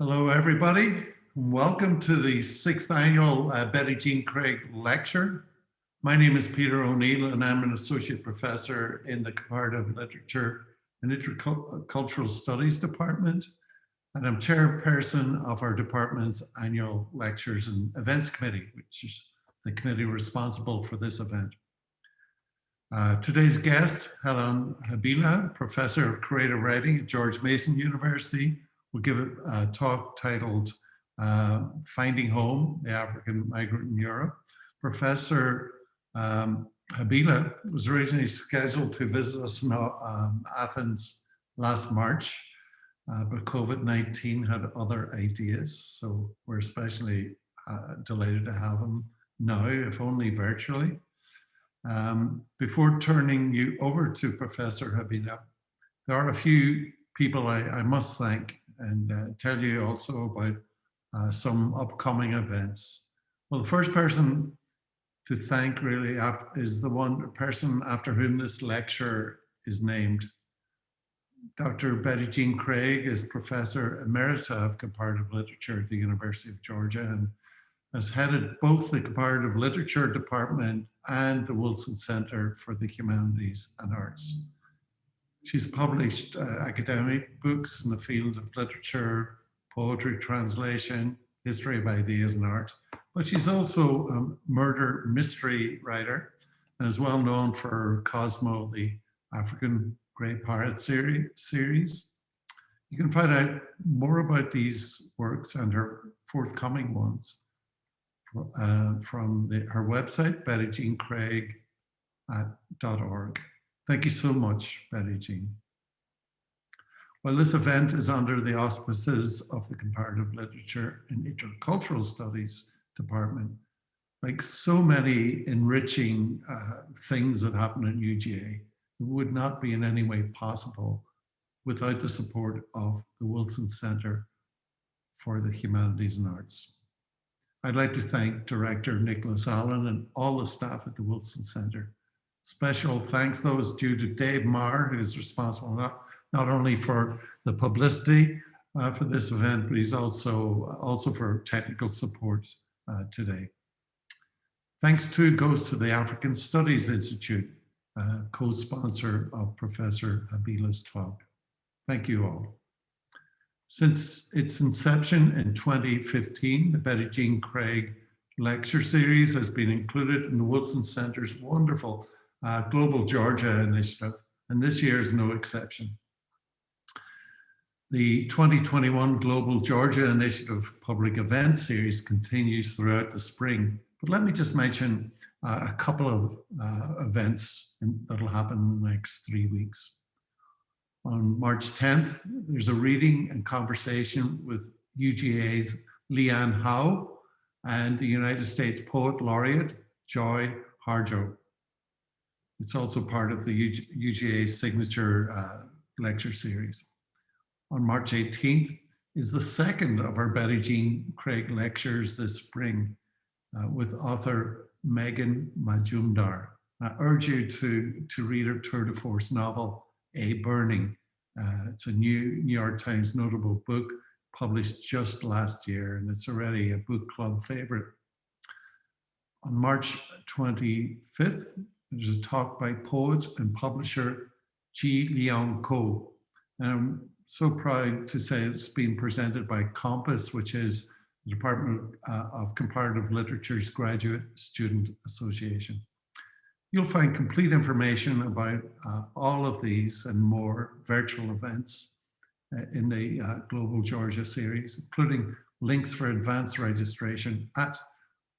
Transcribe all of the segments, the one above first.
Hello, everybody. Welcome to the 6th annual Betty Jean Craige Lecture. My name is Peter O'Neill, and I'm an associate professor in the Comparative Literature and Intercultural Studies Department. And I'm chairperson of our department's annual Lectures and Events Committee, which is the committee responsible for this event. Today's guest, Helon Habila, professor of creative writing at George Mason University, will give a talk titled Finding Home, the African Migrant in Europe. Professor Habila was originally scheduled to visit us in Athens last March, but COVID-19 had other ideas, so we're especially delighted to have him now, if only virtually. Before turning you over to Professor Habila, there are a few people I must thank and tell you also about some upcoming events. Well, the first person to thank really is the one person after whom this lecture is named. Dr. Betty Jean Craige is Professor Emerita of Comparative Literature at the University of Georgia and has headed both the Comparative Literature Department and the Willson Center for the Humanities and Arts. She's published academic books in the fields of literature, poetry, translation, history of ideas and art, but she's also a murder mystery writer and is well known for Cosmo, the African Grey Pirate series. You can find out more about these works and her forthcoming ones from her website, bettyjeancraige.org. Thank you so much, Betty Jean. Well, this event is under the auspices of the Comparative Literature and Intercultural Studies Department. Like so many enriching things that happen at UGA, it would not be in any way possible without the support of the Willson Center for the Humanities and Arts. I'd like to thank Director Nicholas Allen and all the staff at the Willson Center. Special thanks, though, is due to Dave Marr, who is responsible not only for the publicity for this event, but he's also for technical support today. Thanks too goes to the African Studies Institute, co-sponsor of Professor Habila's talk. Thank you all. Since its inception in 2015, the Betty Jean Craige lecture series has been included in the Willson Center's wonderful Global Georgia initiative, and this year is no exception. The 2021 Global Georgia Initiative Public Event Series continues throughout the spring, but let me just mention a couple of events that'll happen in the next 3 weeks. On March 10th, there's a reading and conversation with UGA's Leanne Howe and the United States Poet Laureate, Joy Harjo. It's also part of the UGA signature lecture series. On March 18th is the second of our Betty Jean Craige lectures this spring with author Megan Majumdar. I urge you to read her tour de force novel, A Burning. It's a New York Times notable book published just last year, and it's already a book club favorite. On March 25th, there's a talk by poet and publisher Ji Liang Ko. And I'm so proud to say it's being presented by Compass, which is the Department of Comparative Literature's Graduate Student Association. You'll find complete information about all of these and more virtual events in the Global Georgia series, including links for advanced registration at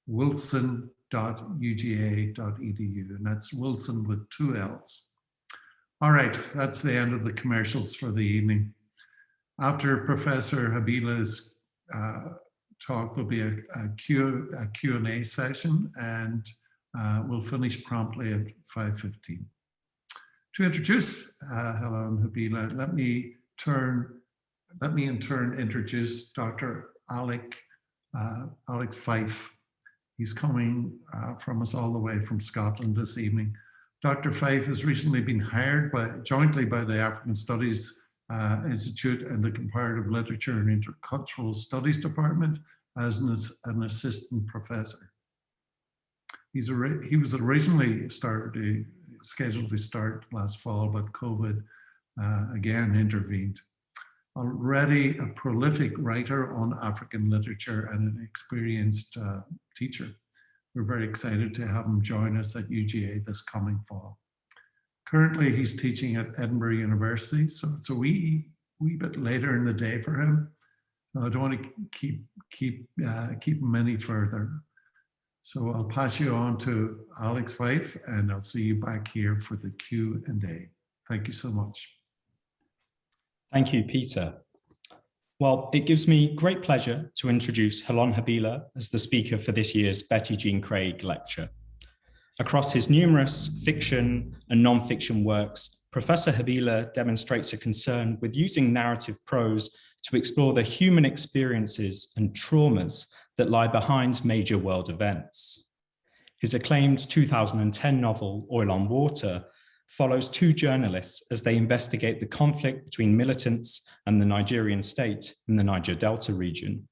wilson.uga.edu, and that's Wilson with 2 L's. All right, that's the end of the commercials for the evening. After Professor Habila's talk, there'll be a Q&A session, and we'll finish promptly at 5:15. To introduce Helon Habila, let me in turn introduce Dr. Alec Fife. He's coming from us all the way from Scotland this evening. Dr. Fife has recently been hired jointly by the African Studies Institute and the Comparative Literature and Intercultural Studies Department as an assistant professor. He was originally scheduled to start last fall, but COVID again intervened. Already a prolific writer on African literature and an experienced teacher. We're very excited to have him join us at UGA this coming fall. Currently, he's teaching at Edinburgh University, so it's a wee bit later in the day for him. So I don't want to keep him any further. So I'll pass you on to Alex Fife, and I'll see you back here for the Q&A. Thank you so much. Thank you, Peter. Well, it gives me great pleasure to introduce Helon Habila as the speaker for this year's Betty Jean Craige Lecture. Across his numerous fiction and non-fiction works, Professor Habila demonstrates a concern with using narrative prose to explore the human experiences and traumas that lie behind major world events. His acclaimed 2010 novel, Oil on Water, follows two journalists as they investigate the conflict between militants and the Nigerian state in the Niger Delta region.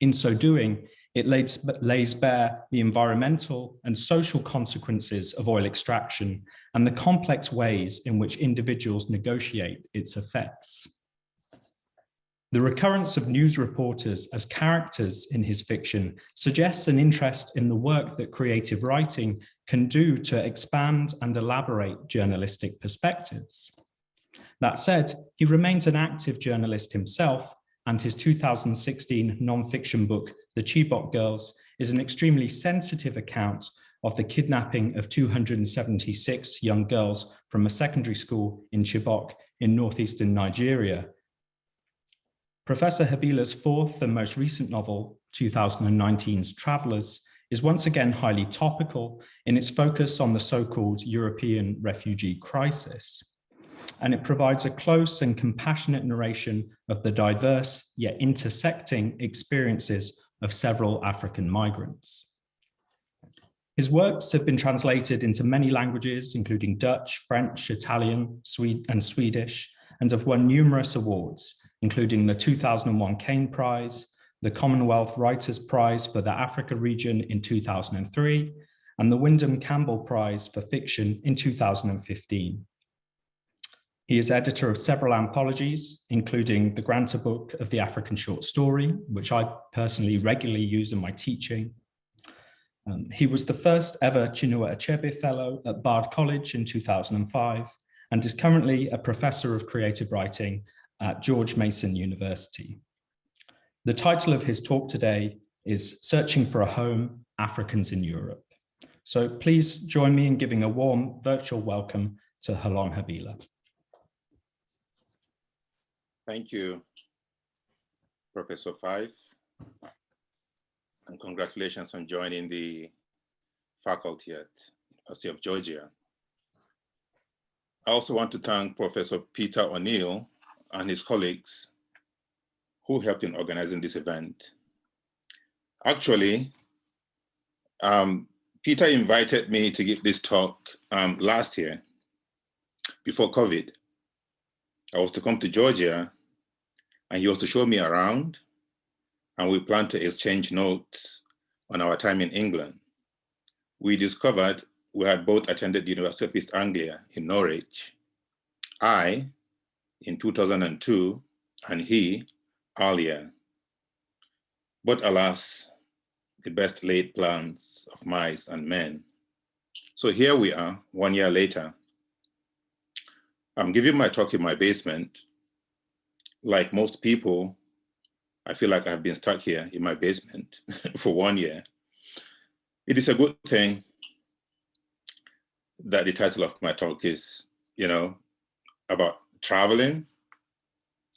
In so doing, it lays bare the environmental and social consequences of oil extraction and the complex ways in which individuals negotiate its effects. The recurrence of news reporters as characters in his fiction suggests an interest in the work that creative writing can do to expand and elaborate journalistic perspectives. That said, he remains an active journalist himself, and his 2016 non-fiction book, The Chibok Girls, is an extremely sensitive account of the kidnapping of 276 young girls from a secondary school in Chibok in northeastern Nigeria. Professor Habila's fourth and most recent novel, 2019's Travelers, is once again highly topical in its focus on the so-called European refugee crisis. And it provides a close and compassionate narration of the diverse yet intersecting experiences of several African migrants. His works have been translated into many languages, including Dutch, French, Italian, and Swedish, and have won numerous awards, including the 2001 Kane Prize, the Commonwealth Writers' Prize for the Africa region in 2003, and the Wyndham Campbell Prize for Fiction in 2015. He is editor of several anthologies, including the Granta Book of the African Short Story, which I personally regularly use in my teaching. He was the first ever Chinua Achebe Fellow at Bard College in 2005, and is currently a professor of creative writing at George Mason University. The title of his talk today is Searching for a Home, Africans in Europe. So please join me in giving a warm virtual welcome to Helon Habila. Thank you, Professor Fife, and congratulations on joining the faculty at University of Georgia. I also want to thank Professor Peter O'Neill and his colleagues who helped in organizing this event. Actually, Peter invited me to give this talk last year, before COVID. I was to come to Georgia, and he was to show me around, and we planned to exchange notes on our time in England. We discovered we had both attended the University of East Anglia in Norwich, I in 2002, and he earlier. But alas, the best laid plans of mice and men. So here we are, 1 year later. I'm giving my talk in my basement. Like most people, I feel like I've been stuck here in my basement for 1 year. It is a good thing that the title of my talk is, about traveling,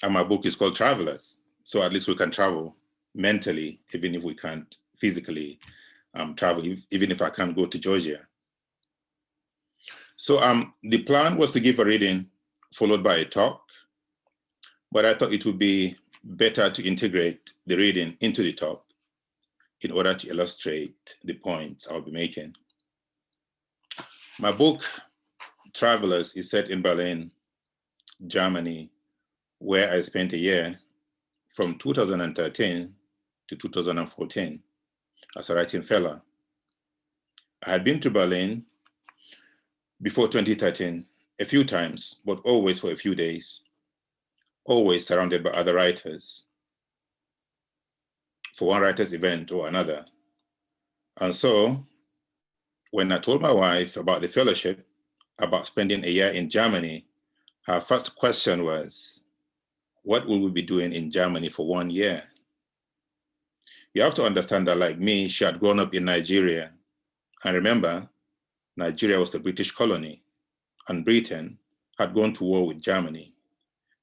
and my book is called Travelers. So at least we can travel mentally, even if we can't physically travel, even if I can't go to Georgia. So the plan was to give a reading followed by a talk, but I thought it would be better to integrate the reading into the talk in order to illustrate the points I'll be making. My book, Travelers, is set in Berlin, Germany, where I spent a year from 2013 to 2014 as a writing fellow. I had been to Berlin before 2013 a few times, but always for a few days, always surrounded by other writers for one writer's event or another. And so when I told my wife about the fellowship, about spending a year in Germany, her first question was, what will we be doing in Germany for 1 year? You have to understand that, like me, she had grown up in Nigeria. And remember, Nigeria was the British colony, and Britain had gone to war with Germany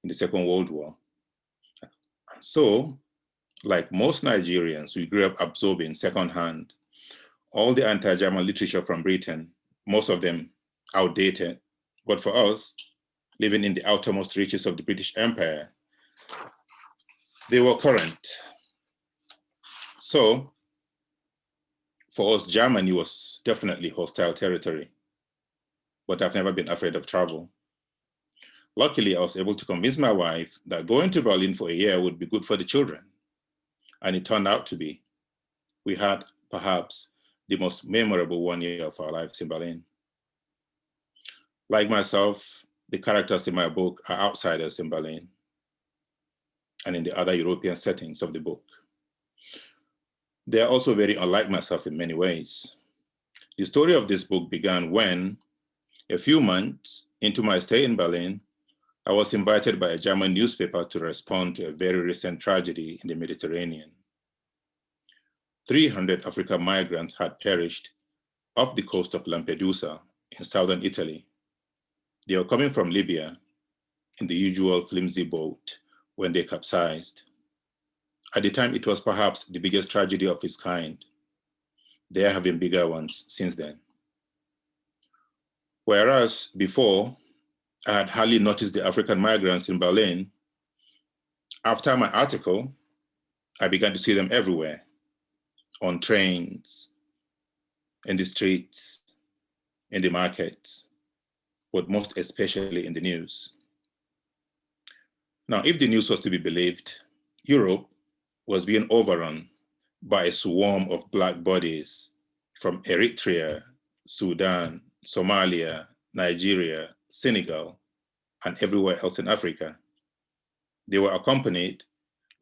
in the Second World War. So, like most Nigerians, we grew up absorbing secondhand all the anti-German literature from Britain, most of them outdated. But for us, living in the outermost reaches of the British Empire, they were current. So for us, Germany was definitely hostile territory, but I've never been afraid of travel. Luckily, I was able to convince my wife that going to Berlin for a year would be good for the children. And it turned out to be. We had perhaps the most memorable 1 year of our lives in Berlin. Like myself, the characters in my book are outsiders in Berlin and in the other European settings of the book. They are also very unlike myself in many ways. The story of this book began when, a few months into my stay in Berlin, I was invited by a German newspaper to respond to a very recent tragedy in the Mediterranean. 300 African migrants had perished off the coast of Lampedusa in southern Italy. They were coming from Libya in the usual flimsy boat when they capsized. At the time, it was perhaps the biggest tragedy of its kind. There have been bigger ones since then. Whereas before, I had hardly noticed the African migrants in Berlin, after my article, I began to see them everywhere, on trains, in the streets, in the markets, but most especially in the news. Now, if the news was to be believed, Europe was being overrun by a swarm of Black bodies from Eritrea, Sudan, Somalia, Nigeria, Senegal, and everywhere else in Africa. They were accompanied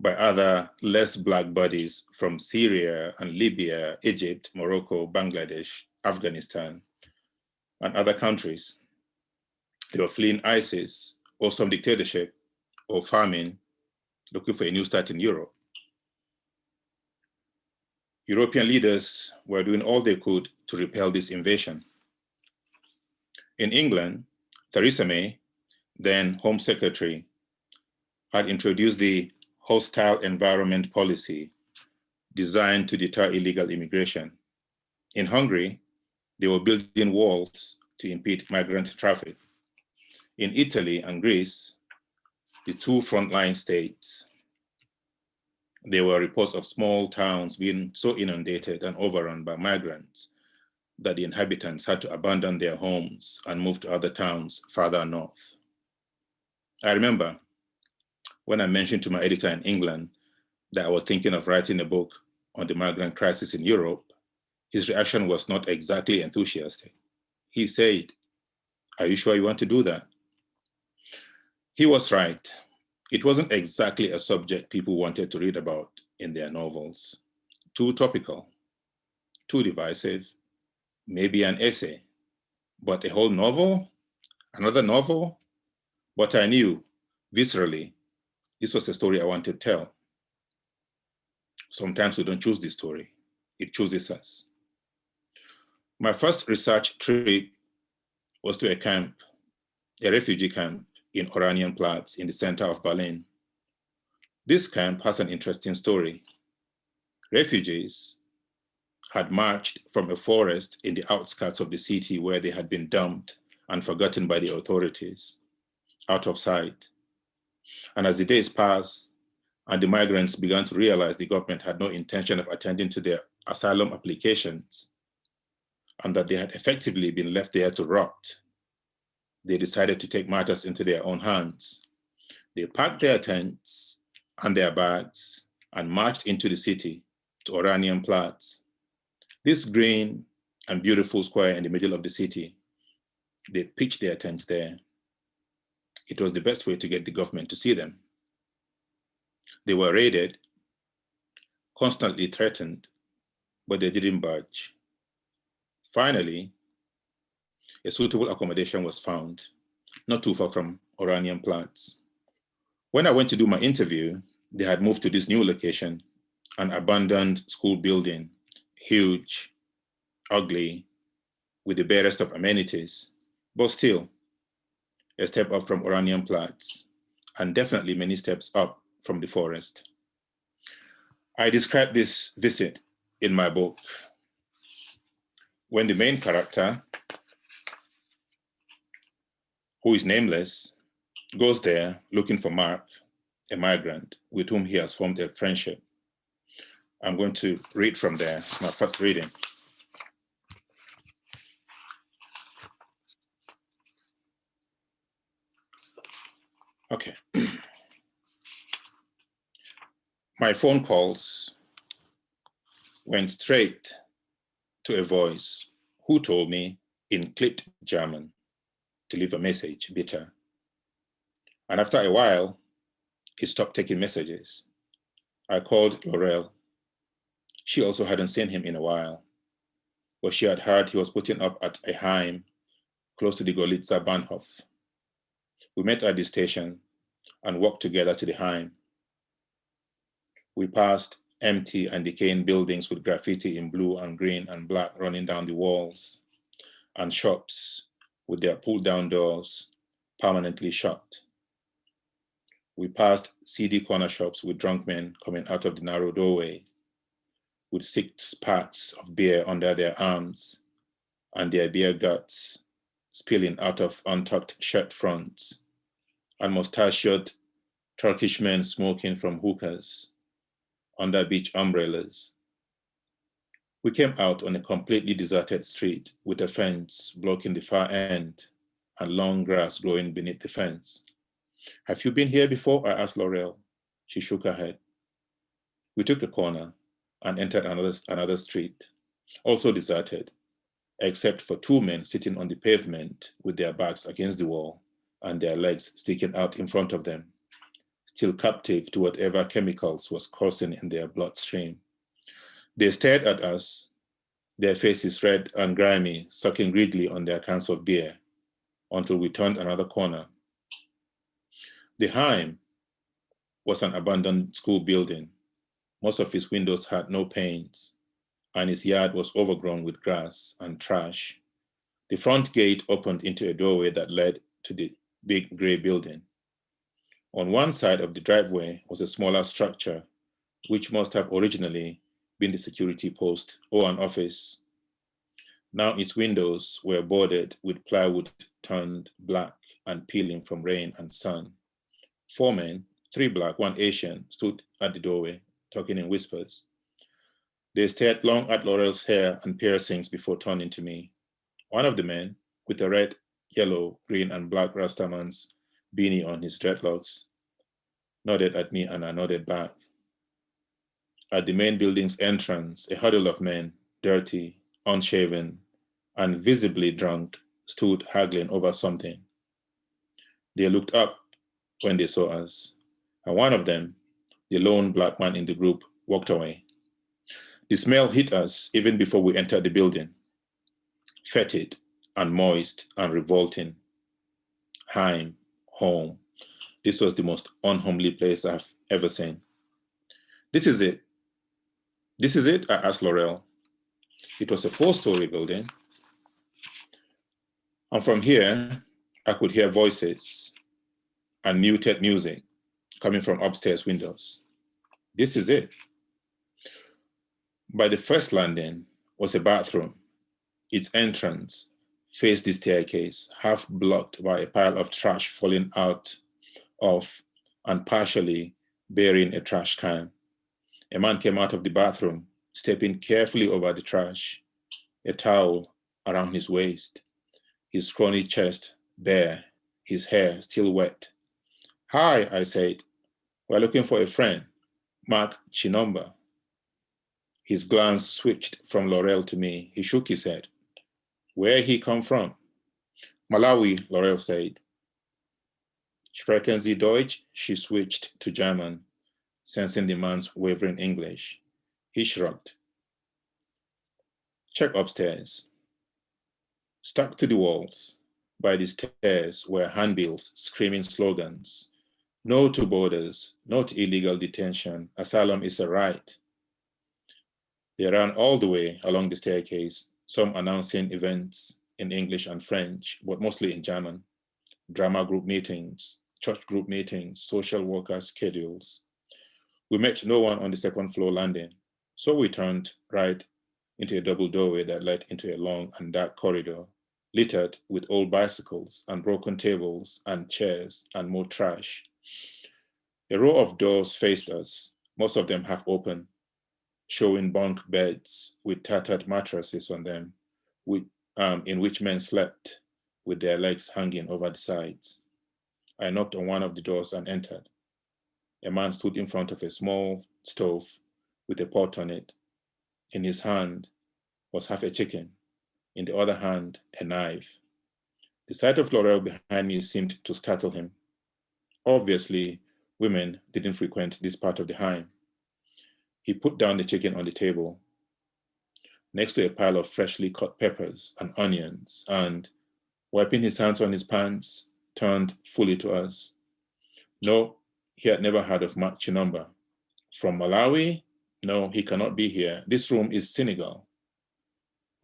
by other less Black bodies from Syria and Libya, Egypt, Morocco, Bangladesh, Afghanistan, and other countries. They were fleeing ISIS or some dictatorship or famine, looking for a new start in Europe. European leaders were doing all they could to repel this invasion. In England, Theresa May, then Home Secretary, had introduced the hostile environment policy designed to deter illegal immigration. In Hungary, they were building walls to impede migrant traffic. In Italy and Greece, the two frontline states, there were reports of small towns being so inundated and overrun by migrants that the inhabitants had to abandon their homes and move to other towns farther north. I remember when I mentioned to my editor in England that I was thinking of writing a book on the migrant crisis in Europe, his reaction was not exactly enthusiastic. He said, "Are you sure you want to do that?" He was right. It wasn't exactly a subject people wanted to read about in their novels. Too topical, too divisive, maybe an essay, but a whole novel? Another novel? But I knew, viscerally, this was a story I wanted to tell. Sometimes we don't choose the story, it chooses us. My first research trip was to a camp, a refugee camp in Oranienplatz in the center of Berlin. This camp has an interesting story. Refugees had marched from a forest in the outskirts of the city where they had been dumped and forgotten by the authorities, out of sight. And as the days passed and the migrants began to realize the government had no intention of attending to their asylum applications and that they had effectively been left there to rot, they decided to take matters into their own hands. They packed their tents and their bags and marched into the city to Oranienplatz. This green and beautiful square in the middle of the city, they pitched their tents there. It was the best way to get the government to see them. They were raided, constantly threatened, but they didn't budge. Finally, a suitable accommodation was found, not too far from Oranienplatz. When I went to do my interview, they had moved to this new location, an abandoned school building, huge, ugly, with the barest of amenities, but still a step up from Oranienplatz, and definitely many steps up from the forest. I described this visit in my book when the main character, who is nameless, goes there looking for Mark, a migrant with whom he has formed a friendship. I'm going to read from there, my first reading. Okay. My phone calls went straight to a voice who told me in clipped German to leave a message, bitte. And after a while, he stopped taking messages. I called Laurel. She also hadn't seen him in a while, but she had heard he was putting up at a Heim close to the Golitza Bahnhof. We met at the station and walked together to the Heim. We passed empty and decaying buildings with graffiti in blue and green and black running down the walls, and shops with their pulled-down doors permanently shut. We passed seedy corner shops with drunk men coming out of the narrow doorway, with 6 parts of beer under their arms and their beer guts spilling out of untucked shirt fronts, and mustachioed Turkish men smoking from hookahs under beach umbrellas. We came out on a completely deserted street with a fence blocking the far end and long grass growing beneath the fence. Have you been here before? I asked Laurel. She shook her head. We took a corner and entered another street, also deserted, except for 2 men sitting on the pavement with their backs against the wall and their legs sticking out in front of them, still captive to whatever chemicals was coursing in their bloodstream. They stared at us, their faces red and grimy, sucking greedily on their cans of beer, until we turned another corner. The Heim was an abandoned school building. Most of its windows had no panes, and its yard was overgrown with grass and trash. The front gate opened into a doorway that led to the big gray building. On one side of the driveway was a smaller structure, which must have originally been the security post or an office. Now its windows were boarded with plywood turned black and peeling from rain and sun. 4 men, 3 black, 1 Asian, stood at the doorway, talking in whispers. They stared long at Laurel's hair and piercings before turning to me. One of the men, with a red, yellow, green, and black Rastaman's beanie on his dreadlocks, nodded at me and I nodded back. At the main building's entrance, a huddle of men, dirty, unshaven, and visibly drunk, stood haggling over something. They looked up when they saw us, and one of them, the lone black man in the group, walked away. The smell hit us even before we entered the building, fetid and moist and revolting. Heim, home. This was the most unhomely place I've ever seen. This is it. This is it, I asked Laurel. It was a 4-story building. And from here, I could hear voices and muted music coming from upstairs windows. This is it. By the first landing was a bathroom. Its entrance faced the staircase, half blocked by a pile of trash falling out of and partially burying a trash can. A man came out of the bathroom, stepping carefully over the trash, a towel around his waist, his scrawny chest bare, his hair still wet, Hi, I said. We're looking for a friend, Mark Chinomba. His glance switched from Laurel to me. He shook his head. Where he come from? Malawi, Laurel said. Sprechen Sie Deutsch? She switched to German, sensing the man's wavering English. He shrugged. Check upstairs. Stuck to the walls by the stairs were handbills screaming slogans. No to borders, no to illegal detention. Asylum is a right. They ran all the way along the staircase, some announcing events in English and French, but mostly in German. Drama group meetings, church group meetings, social worker schedules. We met no one on the second floor landing, so we turned right into a double doorway that led into a long and dark corridor, littered with old bicycles and broken tables and chairs and more trash. A row of doors faced us, most of them half open, showing bunk beds with tattered mattresses on them, in which men slept with their legs hanging over the sides. I knocked on one of the doors and entered. A man stood in front of a small stove with a pot on it. In his hand was half a chicken, in the other hand, a knife. The sight of Laurel behind me seemed to startle him. Obviously, women didn't frequent this part of the Heim. He put down the chicken on the table, next to a pile of freshly cut peppers and onions, and, wiping his hands on his pants, turned fully to us. No, he had never heard of Mark Chinomba. From Malawi? No, he cannot be here. This room is Senegal.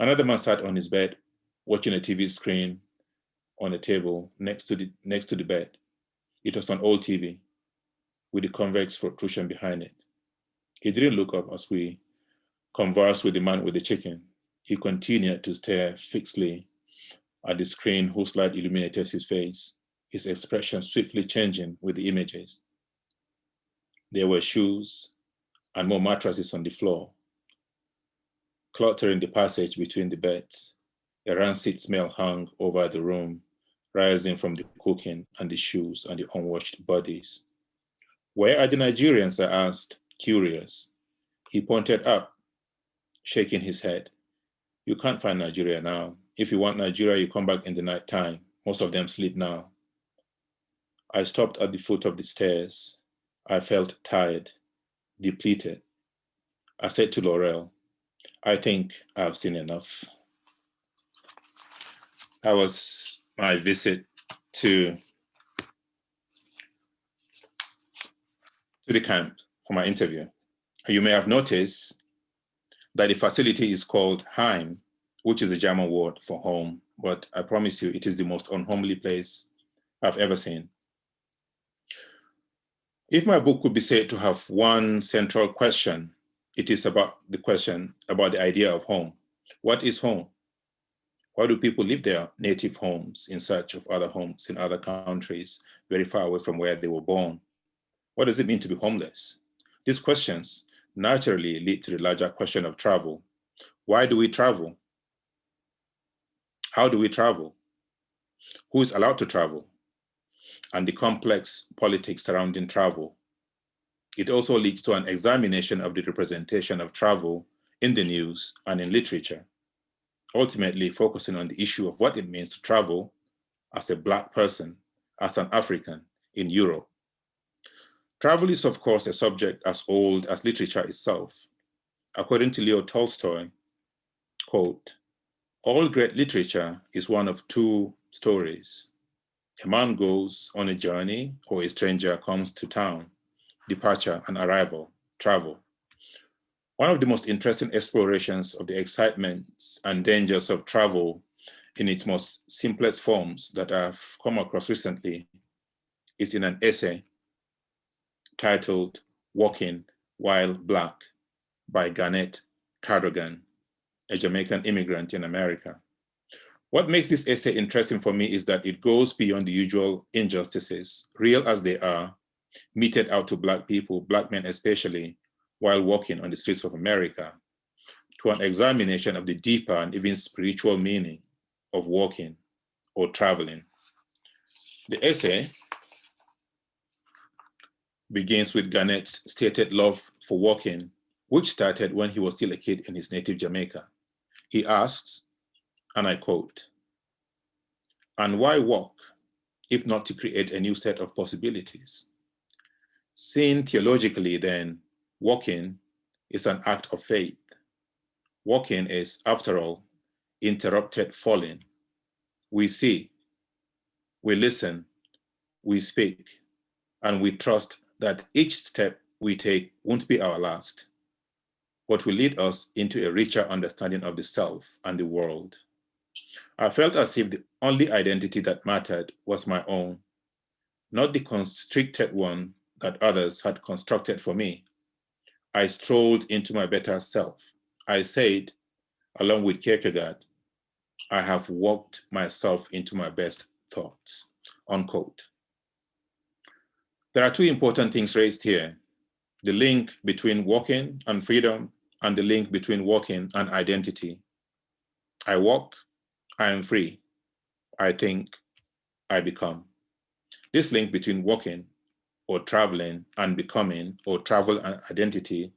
Another man sat on his bed, watching a TV screen on a table next to the bed. It was an old TV with a convex protrusion behind it. He didn't look up as we conversed with the man with the chicken. He continued to stare fixedly at the screen whose light illuminated his face, his expression swiftly changing with the images. There were shoes and more mattresses on the floor, cluttering the passage between the beds. A rancid smell hung over the room, rising from the cooking and the shoes and the unwashed bodies. Where are the Nigerians? I asked, curious. He pointed up, shaking his head. You can't find Nigeria now. If you want Nigeria, you come back in the night time. Most of them sleep now. I stopped at the foot of the stairs. I felt tired, depleted. I said to Laurel, I think I've seen enough. That was my visit to the camp for my interview. You may have noticed that the facility is called Heim, which is a German word for home, but I promise you it is the most unhomely place I've ever seen. If my book could be said to have one central question, it is about the idea of home. What is home? Why do people leave their native homes in search of other homes in other countries, very far away from where they were born? What does it mean to be homeless? These questions naturally lead to the larger question of travel. Why do we travel? How do we travel? Who is allowed to travel? And the complex politics surrounding travel. It also leads to an examination of the representation of travel in the news and in literature, ultimately focusing on the issue of what it means to travel as a Black person, as an African in Europe. Travel is, of course, a subject as old as literature itself. According to Leo Tolstoy, quote, all great literature is one of two stories. A man goes on a journey or a stranger comes to town, departure and arrival, travel. One of the most interesting explorations of the excitements and dangers of travel in its most simplest forms that I've come across recently is in an essay titled Walking While Black by Garnet Cardogan, a Jamaican immigrant in America. What makes this essay interesting for me is that it goes beyond the usual injustices, real as they are, meted out to Black people, Black men especially, while walking on the streets of America, to an examination of the deeper and even spiritual meaning of walking or traveling. The essay begins with Garnett's stated love for walking, which started when he was still a kid in his native Jamaica. He asks, and I quote, "And why walk, if not to create a new set of possibilities?" Seen theologically, then, walking is an act of faith. Walking is, after all, interrupted falling. We see, we listen, we speak, and we trust that each step we take won't be our last, but will lead us into a richer understanding of the self and the world. I felt as if the only identity that mattered was my own, not the constricted one that others had constructed for me. I strolled into my better self. I said, along with Kierkegaard, "I have walked myself into my best thoughts," unquote. There are two important things raised here: the link between walking and freedom, and the link between walking and identity. I walk, I am free. I think, I become. This link between walking or traveling and becoming, or travel and identity,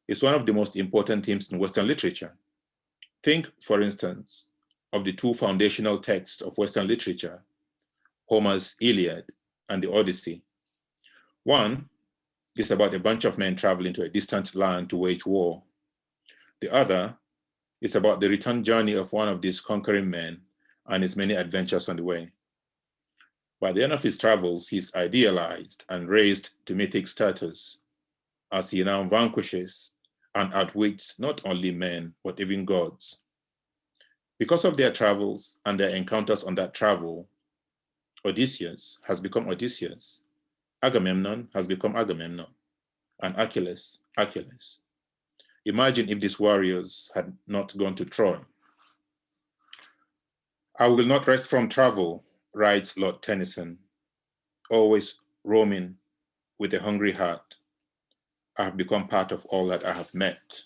is one of the most important themes in Western literature. Think, for instance, of the two foundational texts of Western literature, Homer's Iliad and the Odyssey. One is about a bunch of men traveling to a distant land to wage war. The other is about the return journey of one of these conquering men and his many adventures on the way. By the end of his travels, he is idealized and raised to mythic status as he now vanquishes and outwits not only men, but even gods. Because of their travels and their encounters on that travel, Odysseus has become Odysseus, Agamemnon has become Agamemnon, and Achilles, Achilles. Imagine if these warriors had not gone to Troy. "I will not rest from travel," writes Lord Tennyson, "always roaming with a hungry heart. I have become part of all that I have met."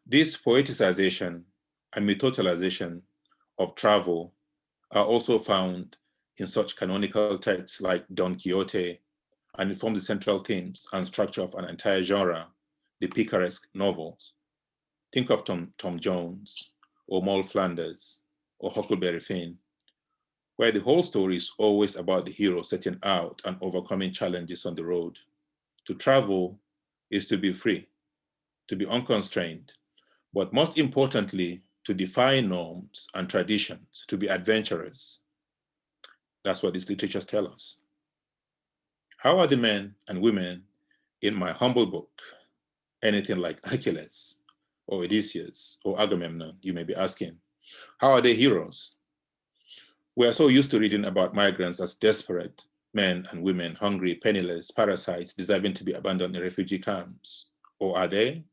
This poeticization and mythologization of travel are also found in such canonical texts like Don Quixote, and it forms the central themes and structure of an entire genre, the picaresque novels. Think of Tom Jones, or Moll Flanders, or Huckleberry Finn, where the whole story is always about the hero setting out and overcoming challenges on the road. To travel is to be free, to be unconstrained, but most importantly, to defy norms and traditions, to be adventurous. That's what these literatures tell us. How are the men and women in my humble book anything like Achilles or Odysseus or Agamemnon, you may be asking? How are they heroes? We are so used to reading about migrants as desperate men and women, hungry, penniless, parasites, deserving to be abandoned in refugee camps. Or are they?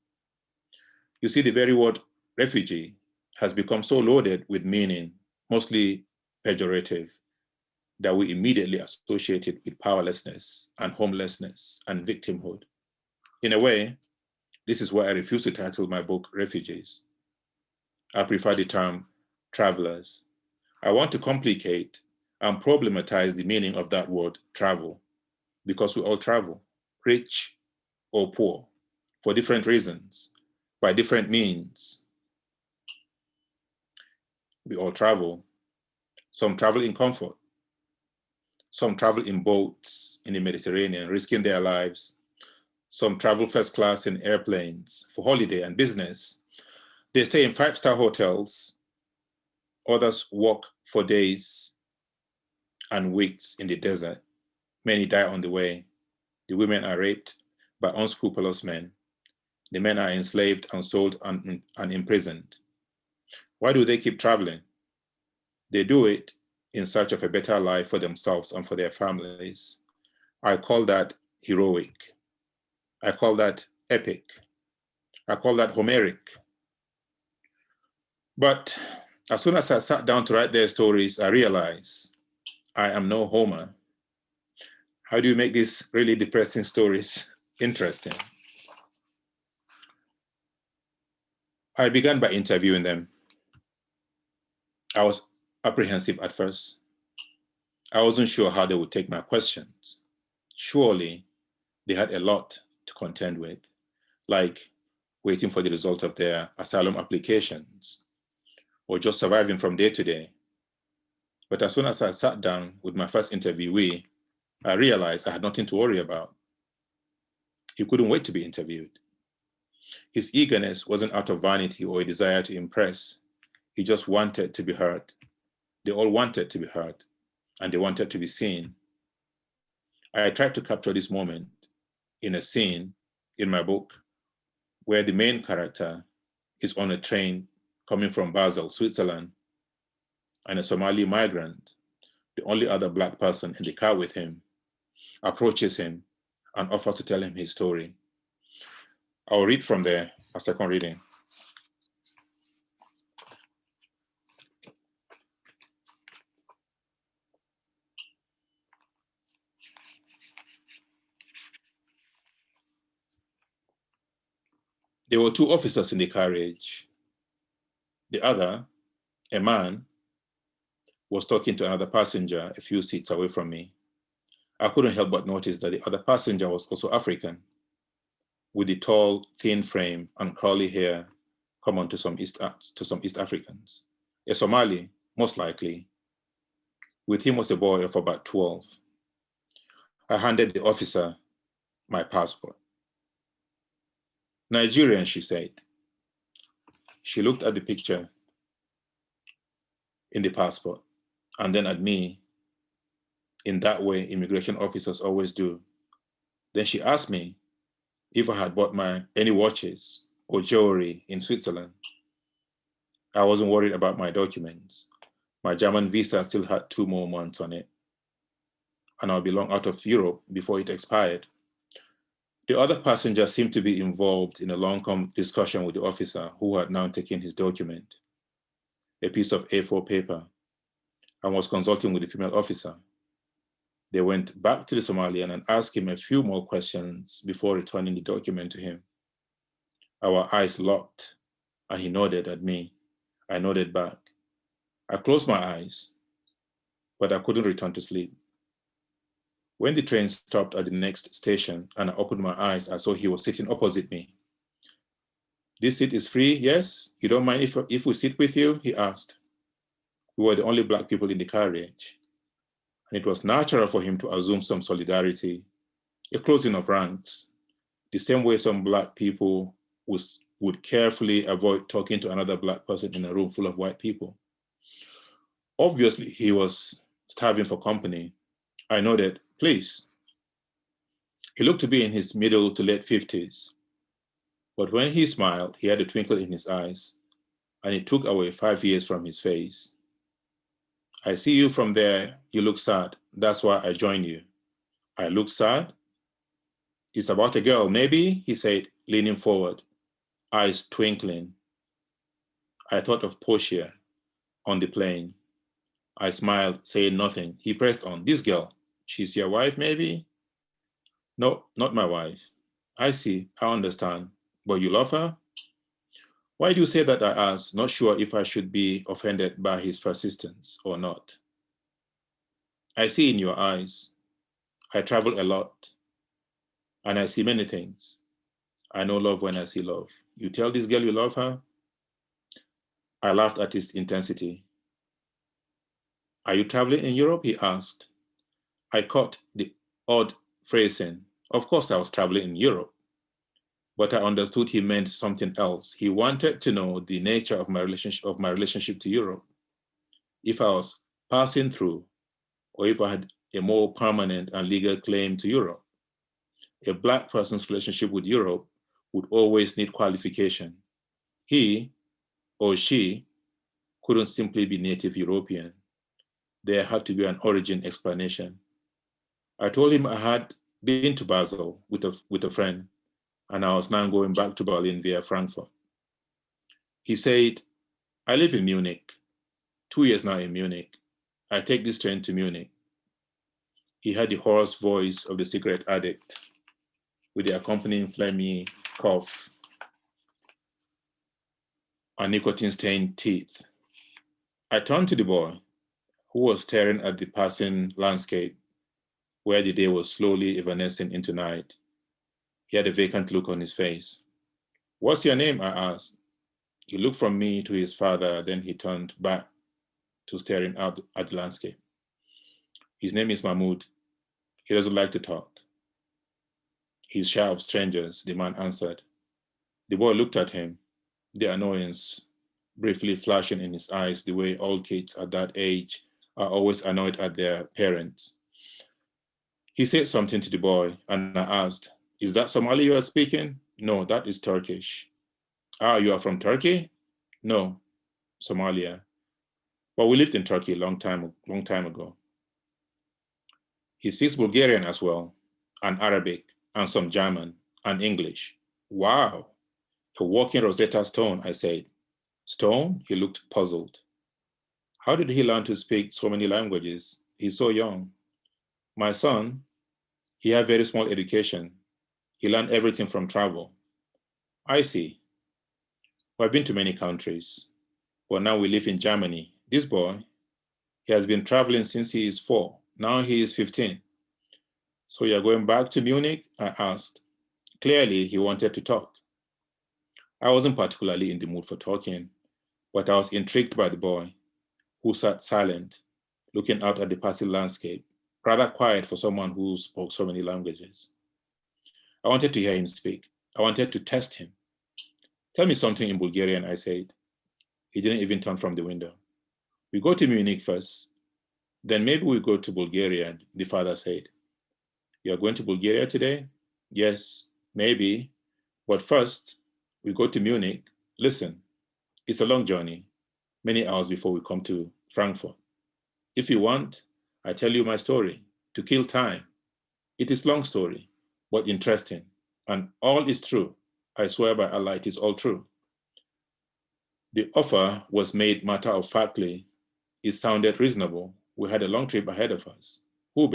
You see, the very word refugee has become so loaded with meaning, mostly pejorative, that we immediately associate it with powerlessness and homelessness and victimhood. In a way, this is why I refuse to title my book Refugees. I prefer the term travelers. I want to complicate and problematize the meaning of that word travel, because we all travel, rich or poor, for different reasons, by different means. We all travel. Some travel in comfort. Some travel in boats in the Mediterranean, risking their lives. Some travel first class in airplanes for holiday and business. They stay in 5-star hotels. Others walk for days and weeks in the desert. Many die on the way. The women are raped by unscrupulous men. The men are enslaved and sold and imprisoned. Why do they keep traveling? They do it in search of a better life for themselves and for their families. I call that heroic. I call that epic. I call that Homeric. But as soon as I sat down to write their stories, I realized I am no Homer. How do you make these really depressing stories interesting? I began by interviewing them. I was apprehensive at first. I wasn't sure how they would take my questions. Surely they had a lot to contend with, like waiting for the result of their asylum applications or just surviving from day to day. But as soon as I sat down with my first interviewee, I realized I had nothing to worry about. He couldn't wait to be interviewed. His eagerness wasn't out of vanity or a desire to impress. He just wanted to be heard. They all wanted to be heard, and they wanted to be seen. I tried to capture this moment in a scene in my book where the main character is on a train coming from Basel, Switzerland, and a Somali migrant, the only other Black person in the car with him, approaches him and offers to tell him his story. I'll read from there, a second reading. There were two officers in the carriage. The other, a man, was talking to another passenger a few seats away from me. I couldn't help but notice that the other passenger was also African, with the tall, thin frame and curly hair common to some East Africans. A Somali, most likely. With him was a boy of about 12. I handed the officer my passport. Nigerian, she said. She looked at the picture in the passport and then at me in that way immigration officers always do. Then she asked me if I had bought any watches or jewelry in Switzerland. I wasn't worried about my documents. My German visa still had 2 more months on it, and I'll be long out of Europe before it expired. The other passenger seemed to be involved in a long discussion with the officer who had now taken his document, a piece of A4 paper, and was consulting with the female officer. They went back to the Somalian and asked him a few more questions before returning the document to him. Our eyes locked, and he nodded at me. I nodded back. I closed my eyes, but I couldn't return to sleep. When the train stopped at the next station and I opened my eyes, I saw he was sitting opposite me. This seat is free, yes? You don't mind if we sit with you? He asked. We were the only Black people in the carriage, and it was natural for him to assume some solidarity, a closing of ranks, the same way some Black people would carefully avoid talking to another Black person in a room full of white people. Obviously, he was starving for company. I nodded, please. He looked to be in his middle to late 50s, but when he smiled, he had a twinkle in his eyes, and it took away 5 years from his face. I see you from there, you look sad. That's why I joined you. I look sad? It's about a girl, maybe, he said, leaning forward, eyes twinkling. I thought of Portia on the plane. I smiled, saying nothing. He pressed on, this girl, she's your wife, maybe? No, not my wife. I see, I understand, but you love her? Why do you say that? I asked, not sure if I should be offended by his persistence or not. I see in your eyes. I travel a lot, and I see many things. I know love when I see love. You tell this girl you love her? I laughed at his intensity. Are you traveling in Europe? He asked. I caught the odd phrasing. Of course I was traveling in Europe, but I understood he meant something else. He wanted to know the nature of my relationship to Europe. If I was passing through, or if I had a more permanent and legal claim to Europe. A Black person's relationship with Europe would always need qualification. He or she couldn't simply be native European. There had to be an origin explanation. I told him I had been to Basel with a friend, and I was now going back to Berlin via Frankfurt. He said, I live in Munich, 2 years now in Munich. I take this train to Munich. He had the hoarse voice of the cigarette addict with the accompanying phlegmy cough and nicotine-stained teeth. I turned to the boy, who was staring at the passing landscape where the day was slowly evanescing into night. He had a vacant look on his face. "What's your name?" I asked. He looked from me to his father, then he turned back to staring out at the landscape. "His name is Mahmoud. He doesn't like to talk. He's shy of strangers," the man answered. The boy looked at him, the annoyance briefly flashing in his eyes the way all kids at that age are always annoyed at their parents. He said something to the boy, and I asked, "Is that Somali you are speaking?" "No, that is Turkish." "Ah, you are from Turkey?" "No, Somalia. But we lived in Turkey a long time ago." He speaks Bulgarian as well, and Arabic, and some German, and English. "Wow, a walking Rosetta Stone," I said. "Stone?" He looked puzzled. "How did he learn to speak so many languages? He's so young." "My son, he had very small education. He learned everything from travel." "I see. I've been to many countries, but now we live in Germany. This boy, he has been traveling since he is 4. Now he is 15. So you're going back to Munich?" I asked. Clearly, he wanted to talk. I wasn't particularly in the mood for talking, but I was intrigued by the boy, who sat silent, looking out at the passing landscape, rather quiet for someone who spoke so many languages. I wanted to hear him speak. I wanted to test him. "Tell me something in Bulgarian," I said. He didn't even turn from the window. "We go to Munich first, then maybe we go to Bulgaria," the father said. "You are going to Bulgaria today?" "Yes, maybe. But first, we go to Munich. Listen, it's a long journey, many hours before we come to Frankfurt. If you want, I tell you my story to kill time. It is a long story, but interesting. And all is true. I swear by Allah, it is all true." The offer was made matter-of-factly. It sounded reasonable. We had a long trip ahead of us. What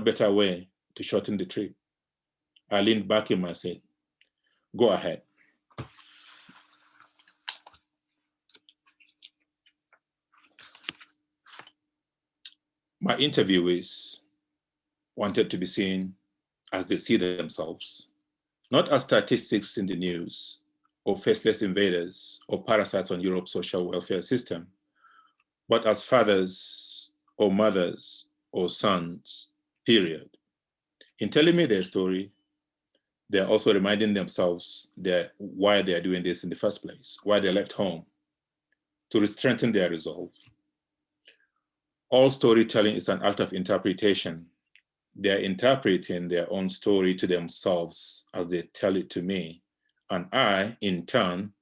better way to shorten the trip? I leaned back in my seat. "Go ahead." My interviewees wanted to be seen as they see themselves, not as statistics in the news, or faceless invaders, or parasites on Europe's social welfare system, but as fathers, or mothers, or sons, period. In telling me their story, they're also reminding themselves why they are doing this in the first place, why they left home, to strengthen their resolve. All storytelling is an act of interpretation. They're interpreting their own story to themselves as they tell it to me, and I, in turn,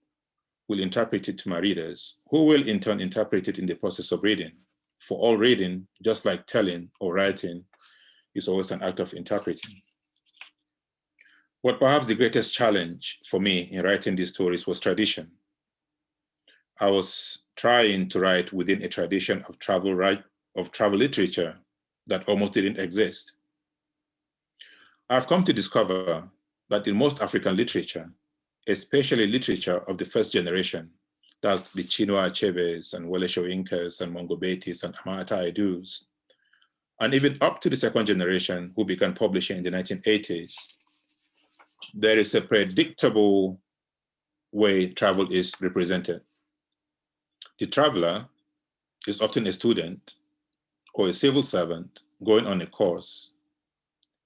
will interpret it to my readers, who will in turn interpret it in the process of reading. For all reading, just like telling or writing, is always an act of interpreting. But perhaps the greatest challenge for me in writing these stories was tradition. I was trying to write within a tradition of travel literature that almost didn't exist. I've come to discover that in most African literature, especially literature of the first generation, that's the Chinua Achebe's and Wole Soyinka's and Mongo Beatty's and Amata Aidoo's, and even up to the second generation who began publishing in the 1980s, there is a predictable way travel is represented. The traveler is often a student or a civil servant going on a course.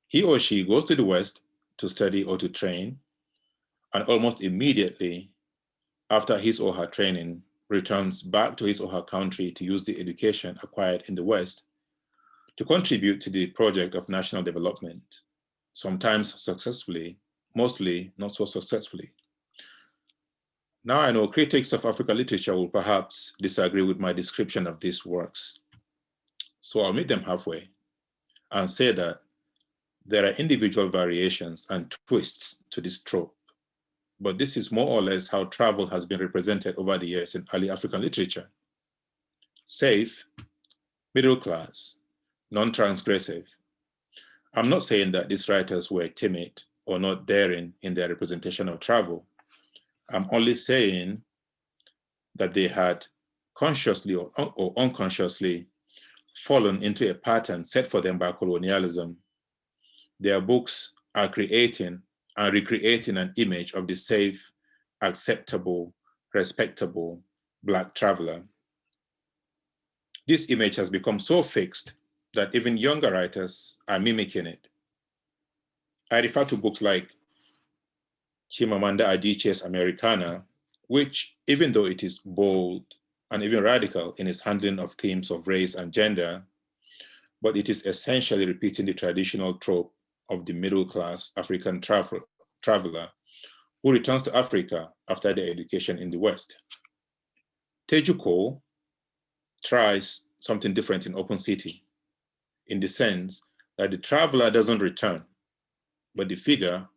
He or she goes to the West to study or to train, and almost immediately after his or her training, returns back to his or her country to use the education acquired in the West to contribute to the project of national development, sometimes successfully, mostly not so successfully. Now I know critics of African literature will perhaps disagree with my description of these works. So I'll meet them halfway and say that there are individual variations and twists to this trope, but this is more or less how travel has been represented over the years in early African literature. Safe, middle class, non-transgressive. I'm not saying that these writers were timid or not daring in their representation of travel. I'm only saying that they had consciously or unconsciously fallen into a pattern set for them by colonialism. Their books are creating and recreating an image of the safe, acceptable, respectable Black traveler. This image has become so fixed that even younger writers are mimicking it. I refer to books like Chimamanda Adichie's Americana, which, even though it is bold and even radical in its handling of themes of race and gender, but it is essentially repeating the traditional trope of the middle-class African traveler who returns to Africa after their education in the West. Teju Cole tries something different in Open City, in the sense that the traveler doesn't return, but the figure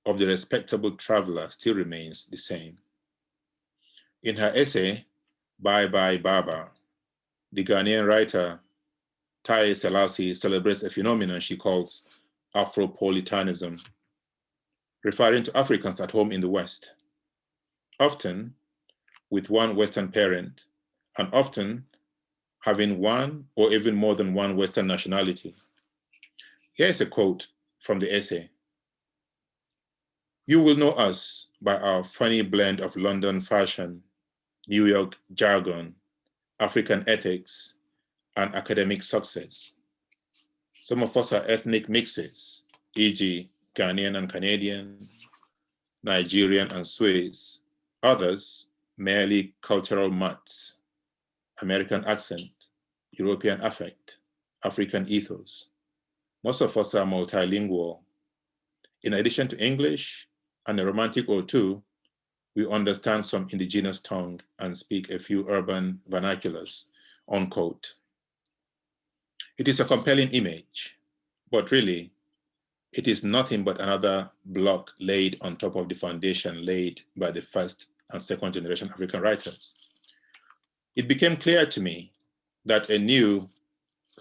of the respectable traveler still remains the same. In her essay, Bye Bye Baba, the Ghanaian writer Taye Selassie celebrates a phenomenon she calls Afropolitanism, referring to Africans at home in the West, often with one Western parent, and often having one or even more than one Western nationality. Here is a quote from the essay. "You will know us by our funny blend of London fashion, New York jargon, African ethics, and academic success. Some of us are ethnic mixes, e.g. Ghanaian and Canadian, Nigerian and Swiss. Others, merely cultural mutts, American accent, European affect, African ethos. Most of us are multilingual. In addition to English and a romantic or two, we understand some indigenous tongue and speak a few urban vernaculars," unquote. It is a compelling image, but really, it is nothing but another block laid on top of the foundation laid by the first and second generation African writers. It became clear to me that a new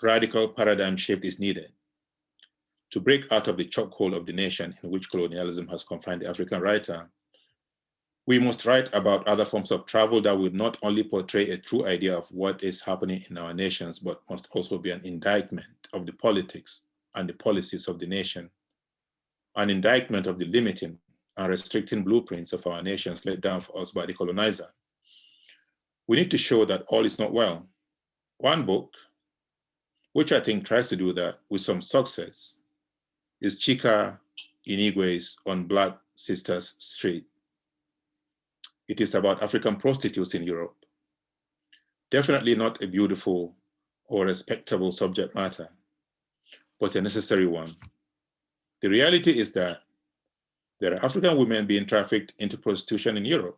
radical paradigm shift is needed to break out of the chokehold of the nation in which colonialism has confined the African writer. We must write about other forms of travel that will not only portray a true idea of what is happening in our nations, but must also be an indictment of the politics and the policies of the nation, an indictment of the limiting and restricting blueprints of our nations laid down for us by the colonizer. We need to show that all is not well. One book, which I think tries to do that with some success, is Chika Inigwe's On Black Sisters Street. It is about African prostitutes in Europe. Definitely not a beautiful or respectable subject matter, but a necessary one. The reality is that there are African women being trafficked into prostitution in Europe,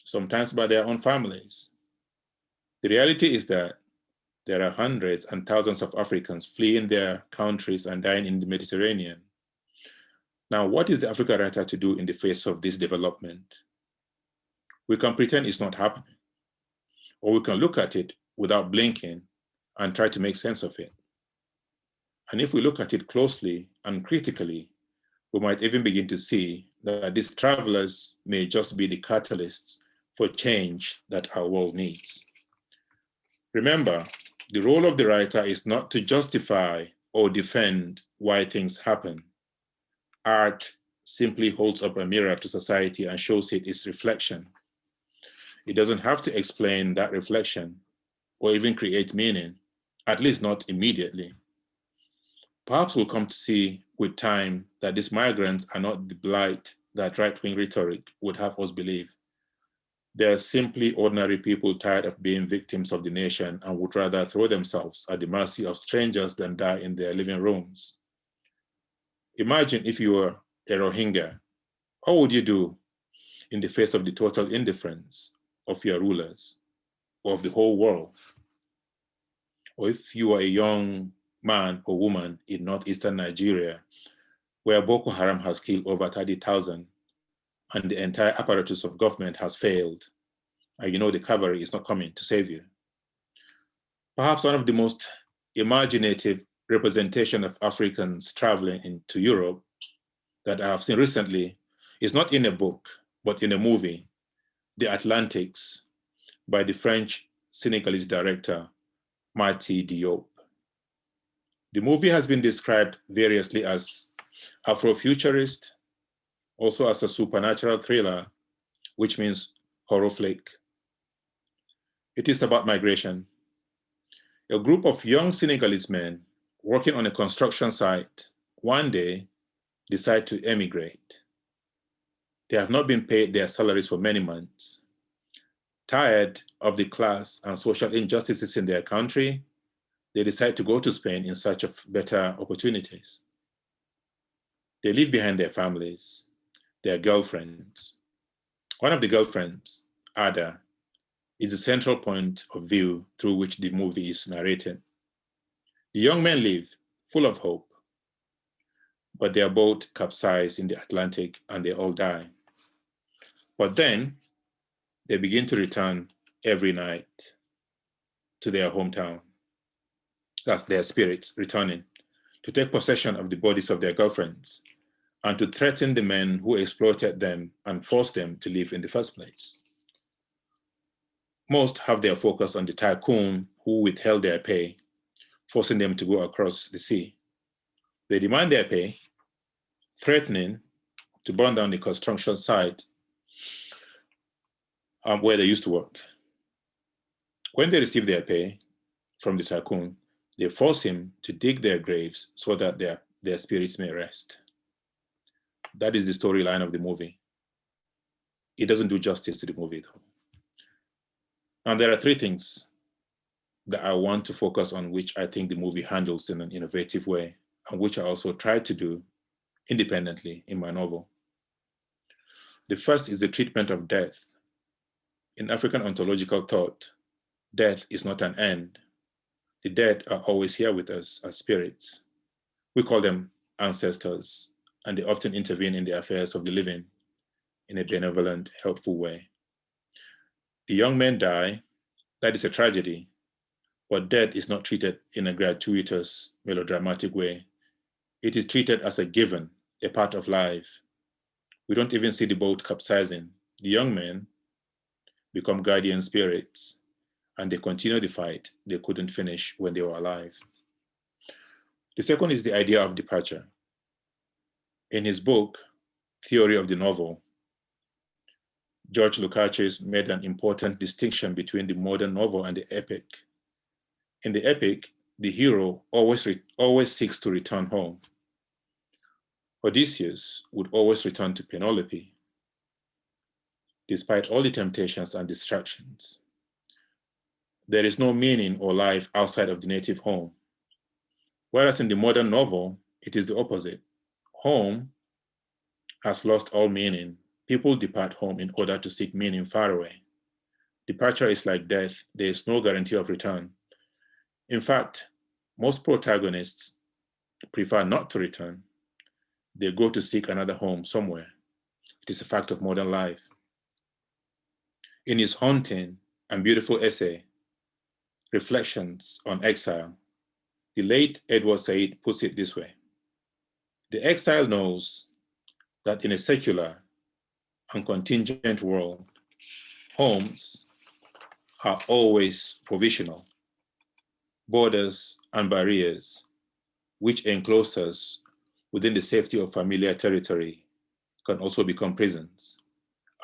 sometimes by their own families. The reality is that there are hundreds and thousands of Africans fleeing their countries and dying in the Mediterranean. Now, what is the African writer to do in the face of this development? We can pretend it's not happening, or we can look at it without blinking and try to make sense of it. And if we look at it closely and critically, we might even begin to see that these travelers may just be the catalysts for change that our world needs. Remember, the role of the writer is not to justify or defend why things happen. Art simply holds up a mirror to society and shows it its reflection. It doesn't have to explain that reflection or even create meaning, at least not immediately. Perhaps we'll come to see with time that these migrants are not the blight that right-wing rhetoric would have us believe. They're simply ordinary people tired of being victims of the nation and would rather throw themselves at the mercy of strangers than die in their living rooms. Imagine if you were a Rohingya. What would you do in the face of the total indifference of your rulers or of the whole world? Or if you are a young man or woman in northeastern Nigeria, where Boko Haram has killed over 30,000 and the entire apparatus of government has failed, and you know the cavalry is not coming to save you. Perhaps one of the most imaginative representation of Africans traveling into Europe that I have seen recently is not in a book, but in a movie, The Atlantics, by the French Senegalese director, Mati Diop. The movie has been described variously as Afrofuturist, also as a supernatural thriller, which means horror flick. It is about migration. A group of young Senegalese men working on a construction site one day decide to emigrate. They have not been paid their salaries for many months. Tired of the class and social injustices in their country, they decide to go to Spain in search of better opportunities. They leave behind their families, their girlfriends. One of the girlfriends, Ada, is the central point of view through which the movie is narrated. The young men leave, full of hope, but their boat capsizes in the Atlantic and they all die. But then they begin to return every night to their hometown. That's their spirits returning to take possession of the bodies of their girlfriends and to threaten the men who exploited them and forced them to leave in the first place. Most have their focus on the tycoon who withheld their pay, forcing them to go across the sea. They demand their pay, threatening to burn down the construction site where they used to work. When they receive their pay from the tycoon, they force him to dig their graves so that their spirits may rest. That is the storyline of the movie. It doesn't do justice to the movie, though. And there are three things that I want to focus on, which I think the movie handles in an innovative way, and which I also tried to do independently in my novel. The first is the treatment of death. In African ontological thought, death is not an end. The dead are always here with us as spirits. We call them ancestors, and they often intervene in the affairs of the living in a benevolent, helpful way. The young men die. That is a tragedy, but death is not treated in a gratuitous, melodramatic way. It is treated as a given, a part of life. We don't even see the boat capsizing. The young men become guardian spirits, and they continue the fight they couldn't finish when they were alive. The second is the idea of departure. In his book, Theory of the Novel, George Lukács made an important distinction between the modern novel and the epic. In the epic, the hero always seeks to return home. Odysseus would always return to Penelope, despite all the temptations and distractions. There is no meaning or life outside of the native home. Whereas in the modern novel, it is the opposite. Home has lost all meaning. People depart home in order to seek meaning far away. Departure is like death. There is no guarantee of return. In fact, most protagonists prefer not to return. They go to seek another home somewhere. It is a fact of modern life. In his haunting and beautiful essay, Reflections on Exile, the late Edward Said puts it this way: the exile knows that in a secular and contingent world, homes are always provisional. Borders and barriers, which enclose us within the safety of familiar territory, can also become prisons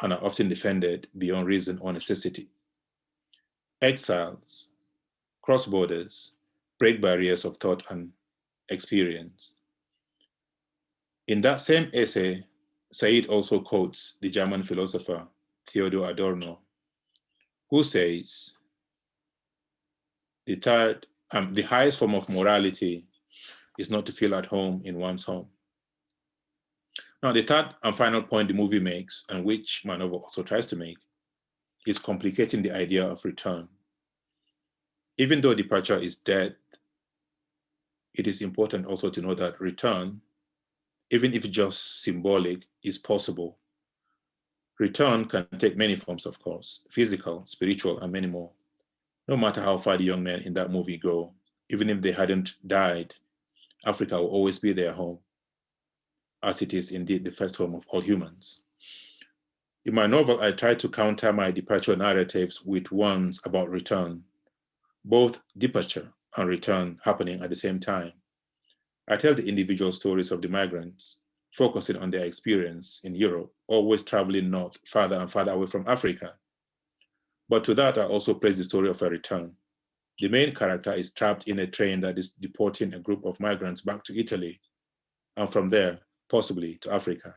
and are often defended beyond reason or necessity. Exiles cross borders, break barriers of thought and experience. In that same essay, Said also quotes the German philosopher Theodor Adorno, who says, the highest form of morality is not to feel at home in one's home. Now, the third and final point the movie makes, and which my novel also tries to make, is complicating the idea of return. Even though departure is death, it is important also to know that return, even if just symbolic, is possible. Return can take many forms, of course, physical, spiritual, and many more. No matter how far the young men in that movie go, even if they hadn't died, Africa will always be their home, as it is indeed the first home of all humans. In my novel, I try to counter my departure narratives with ones about return, both departure and return happening at the same time. I tell the individual stories of the migrants, focusing on their experience in Europe, always traveling north, farther and farther away from Africa. But to that, I also place the story of a return. The main character is trapped in a train that is deporting a group of migrants back to Italy, and from there, possibly to Africa.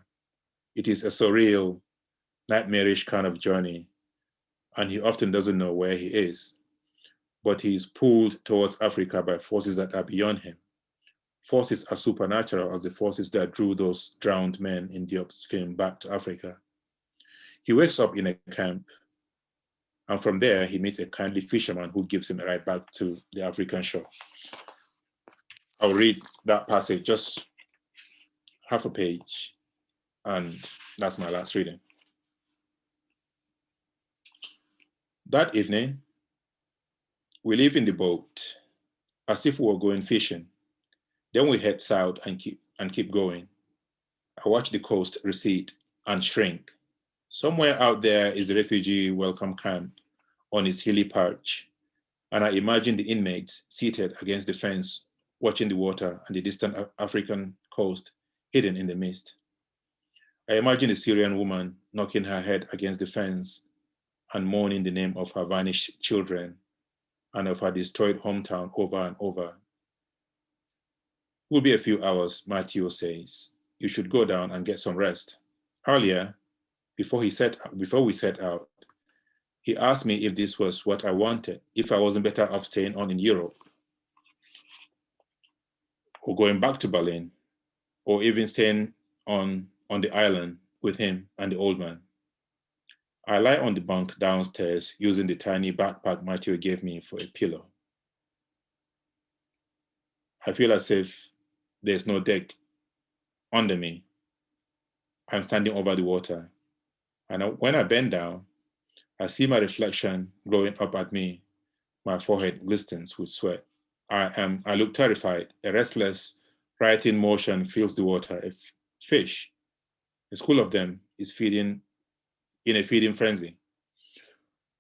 It is a surreal, nightmarish kind of journey, and he often doesn't know where he is. But he is pulled towards Africa by forces that are beyond him. Forces as supernatural as the forces that drew those drowned men in Diop's film back to Africa. He wakes up in a camp, and from there he meets a kindly fisherman who gives him a ride back to the African shore. I'll read that passage, just half a page, and that's my last reading. That evening, we live in the boat as if we were going fishing. Then we head south and keep going. I watch the coast recede and shrink. Somewhere out there is the refugee welcome camp on its hilly perch, and I imagine the inmates seated against the fence, watching the water and the distant African coast hidden in the mist. I imagine the Syrian woman knocking her head against the fence and mourning the name of her vanished children and of her destroyed hometown over and over. It will be a few hours, Matthew says. You should go down and get some rest. Earlier, before we set out, he asked me if this was what I wanted, if I wasn't better off staying on in Europe, or going back to Berlin, or even staying on the island with him and the old man. I lie on the bunk downstairs using the tiny backpack Matthew gave me for a pillow. I feel as if there's no deck under me. I'm standing over the water. And when I bend down, I see my reflection glowing up at me. My forehead glistens with sweat. I look terrified. A restless, rioting motion fills the water. A fish, a school of them, is feeding in a feeding frenzy.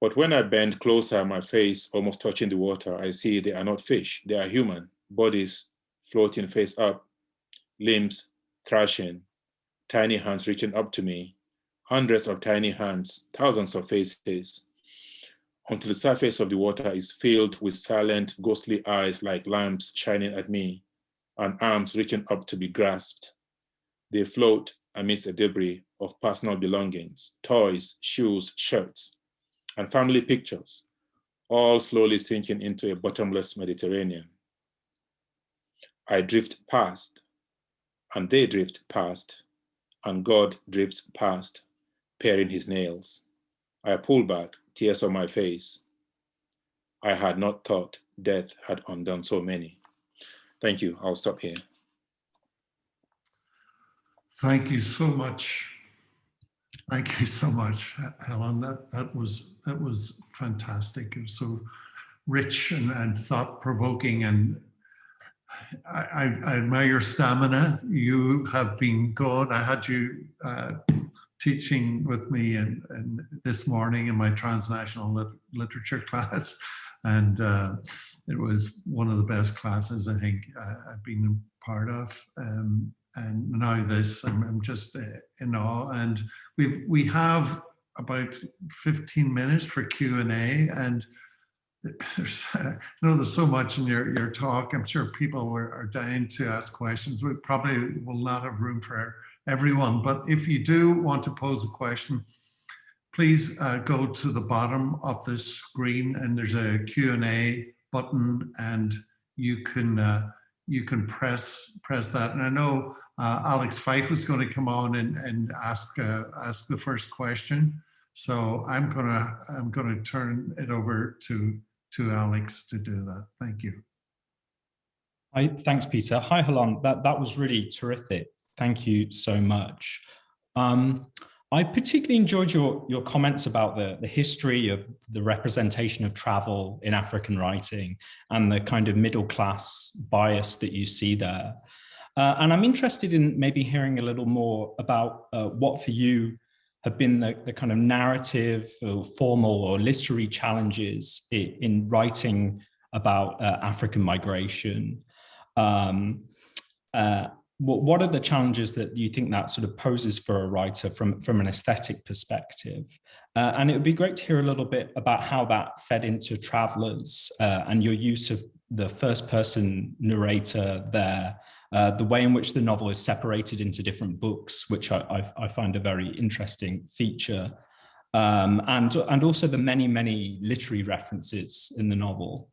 But when I bend closer, my face almost touching the water, I see they are not fish. They are human, bodies floating face up, limbs thrashing, tiny hands reaching up to me, hundreds of tiny hands, thousands of faces, until the surface of the water is filled with silent, ghostly eyes like lamps shining at me, and arms reaching up to be grasped. They float amidst a debris of personal belongings, toys, shoes, shirts, and family pictures, all slowly sinking into a bottomless Mediterranean. I drift past, and they drift past, and God drifts past, paring his nails. I pull back, tears on my face. I had not thought death had undone so many. Thank you. I'll stop here. Thank you so much. Thank you so much, Helen. That was fantastic. It was so rich and thought-provoking, and I admire your stamina. You have been good. I had you teaching with me and this morning in my transnational literature class, and it was one of the best classes I think I've been part of. And now this, I'm just in awe. And we have about 15 minutes for Q&A, and there's there's so much in your talk. I'm sure people are dying to ask questions. We probably will not have room for everyone, but if you do want to pose a question, please go to the bottom of this screen, and there's a Q&A button, and you can press that. And I know Alex Fife was going to come on and ask the first question, so I'm gonna turn it over to Alex to do that. Thank you. Thanks, Peter. Hi, Helon. That was really terrific. Thank you so much. I particularly enjoyed your comments about the history of the representation of travel in African writing and the kind of middle class bias that you see there. And I'm interested in maybe hearing a little more about what for you have been the kind of narrative or formal or literary challenges in writing about African migration. What are the challenges that you think that sort of poses for a writer from an aesthetic perspective? And it would be great to hear a little bit about how that fed into Travelers and your use of the first person narrator there, the way in which the novel is separated into different books, which I find a very interesting feature, and also the many literary references in the novel.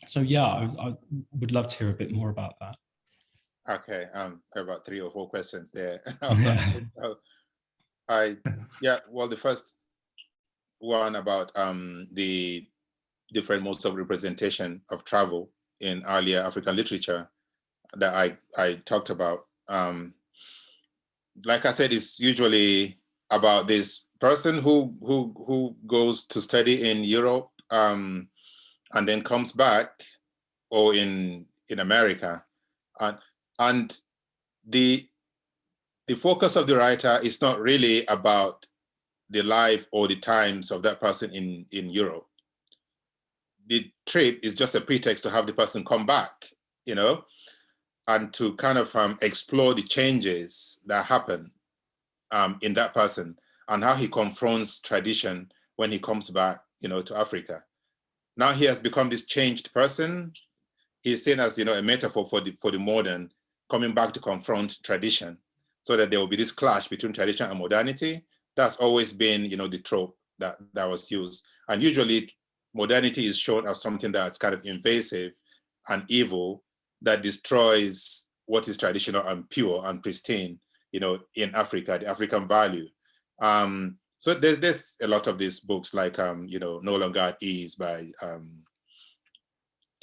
So yeah, I would love to hear a bit more about that. Okay, about 3 or 4 questions there. Well, the first one about the different modes of representation of travel in earlier African literature that I talked about. Like I said, it's usually about this person who goes to study in Europe and then comes back, or in America, and the focus of the writer is not really about the life or the times of that person in Europe. The trip is just a pretext to have the person come back, and to kind of explore the changes that happen in that person and how he confronts tradition when he comes back, to Africa. Now he has become this changed person. He's seen as, a metaphor for the modern coming back to confront tradition, so that there will be this clash between tradition and modernity. That's always been, the trope that was used. And usually modernity is shown as something that's kind of invasive and evil, that destroys what is traditional and pure and pristine, in Africa, the African value. So there's a lot of these books like, No Longer at Ease by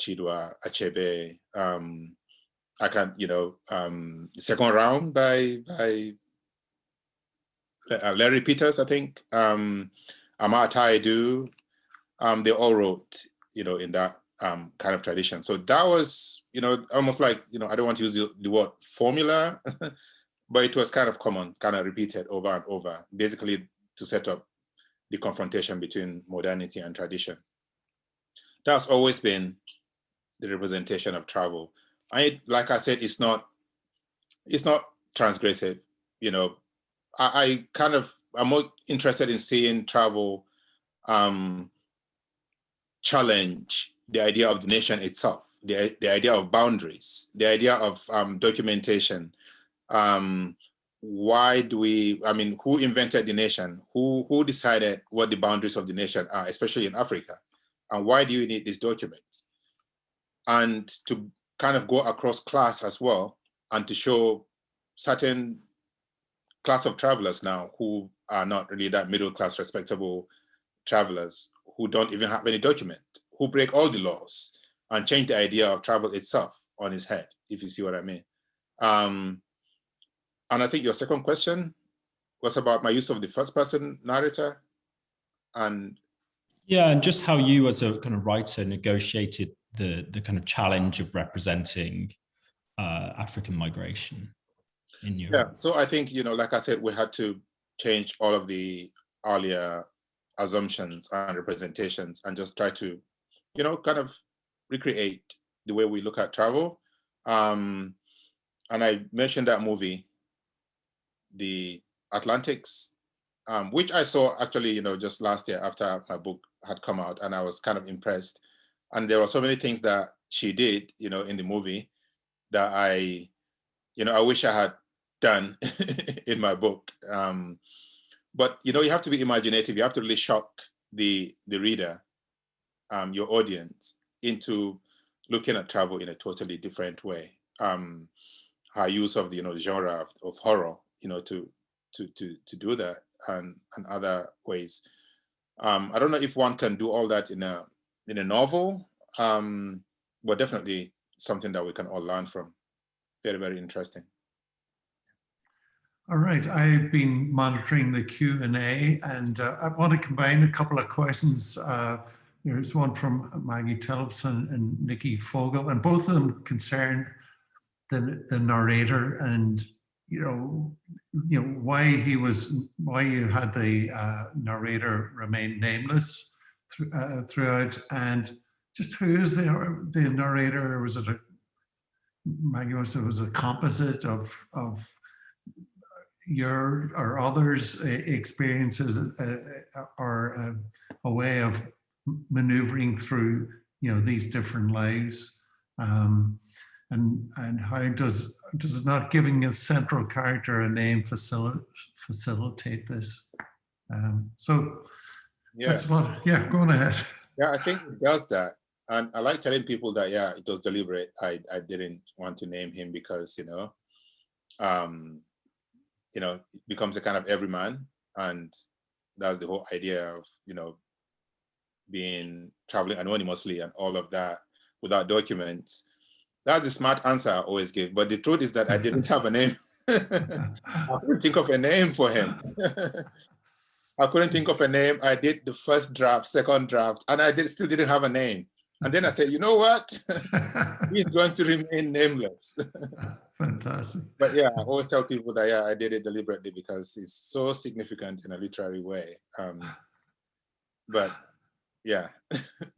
Chidwa Achebe. Second Round by Larry Peters, I think. Amar Taidu. They all wrote, in that kind of tradition. So that was, almost like, I don't want to use the word formula, but it was kind of common, kind of repeated over and over, basically to set up the confrontation between modernity and tradition. That's always been the representation of travel. Like I said, it's not transgressive. I'm more interested in seeing travel challenge the idea of the nation itself, the idea of boundaries, the idea of documentation. Who invented the nation? Who decided what the boundaries of the nation are, especially in Africa? And why do you need this document? And to kind of go across class as well, and to show certain class of travelers now who are not really that middle class, respectable travelers, who don't even have any document, who break all the laws and change the idea of travel itself on its head, if you see what I mean. And I think your second question was about my use of the first person narrator. And just how you as a kind of writer negotiated the kind of challenge of representing African migration in Europe. Yeah, so I think, like I said, we had to change all of the earlier assumptions and representations and just try to, kind of recreate the way we look at travel. And I mentioned that movie, The Atlantics, which I saw actually, just last year after my book had come out, and I was kind of impressed. And there were so many things that she did, in the movie that I wish I had done in my book. But, you have to be imaginative. You have to really shock the reader, your audience, into looking at travel in a totally different way. Her use of the, the genre of horror, to do that, and other ways. I don't know if one can do all that in a novel, but definitely something that we can all learn from. Very, very interesting. All right, I've been monitoring the Q&A, and I want to combine a couple of questions. There's one from Maggie Tillotson and Nikki Fogel, and both of them concern the narrator, and why you had the narrator remain nameless, throughout, and just who is the narrator? Was it Maggie was, it was a composite of your or others' experiences, or a way of maneuvering through, these different lives, and how does it not giving a central character a name facilitate this? So Yeah. that's what. Yeah, go on ahead. Yeah, I think it does that. And I like telling people that, yeah, it was deliberate. I didn't want to name him because, it becomes a kind of everyman. And that's the whole idea of, being traveling anonymously and all of that without documents. That's the smart answer I always give. But the truth is that I didn't have a name. I couldn't think of a name for him. I couldn't think of a name. I did the first draft, second draft, and I still didn't have a name. And then I said, you know what? He's going to remain nameless. Fantastic. But yeah, I always tell people that, yeah, I did it deliberately because it's so significant in a literary way. But yeah,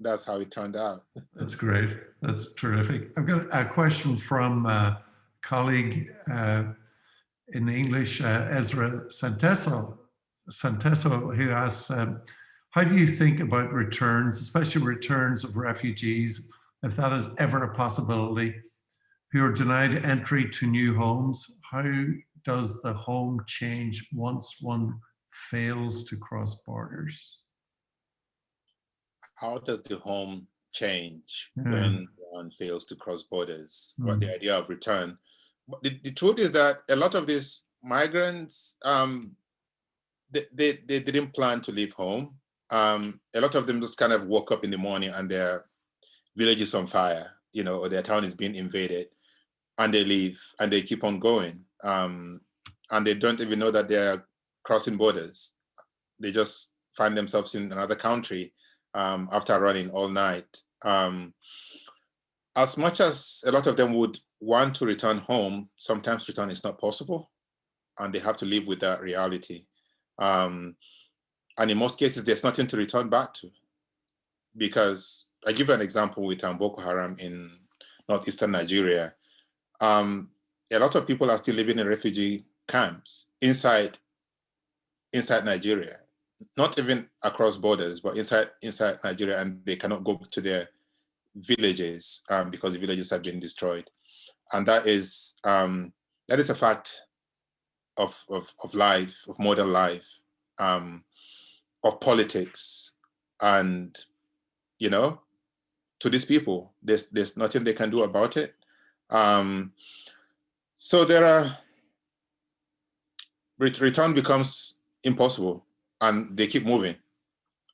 that's how it turned out. That's great. That's terrific. I've got a question from a colleague in English, Ezra Santeso, who asks, how do you think about returns, especially returns of refugees, if that is ever a possibility, who are denied entry to new homes? How does the home change once one fails to cross borders? How does the home change when one fails to cross borders? What the idea of return? But the truth is that a lot of these migrants, they didn't plan to leave home. A lot of them just kind of woke up in the morning and their village is on fire, or their town is being invaded, and they leave and they keep on going. And they don't even know that they're crossing borders. They just find themselves in another country after running all night. As much as a lot of them would want to return home, sometimes return is not possible, and they have to live with that reality. And in most cases, there's nothing to return back to, because I give an example with Boko Haram in northeastern Nigeria. A lot of people are still living in refugee camps inside Nigeria, not even across borders, but inside Nigeria, and they cannot go to their villages because the villages have been destroyed. And that is a fact of life, of modern life, of politics, and to these people, there's nothing they can do about it. So return becomes impossible, and they keep moving,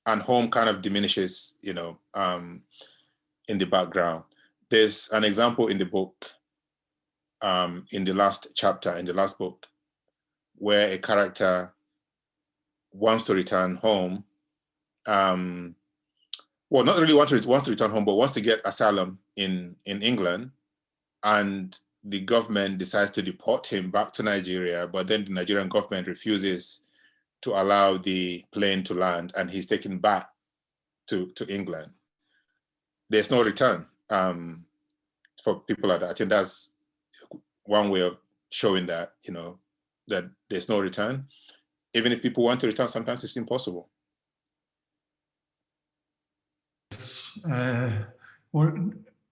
and home kind of diminishes, in the background. There's an example in the book, in the last chapter, in the last book, where a character wants to return home. Well, not really wants to return home, but wants to get asylum in England. And the government decides to deport him back to Nigeria, but then the Nigerian government refuses to allow the plane to land, and he's taken back to England. There's no return for people like that. I think that's one way of showing that, that there's no return. Even if people want to return, sometimes it's impossible.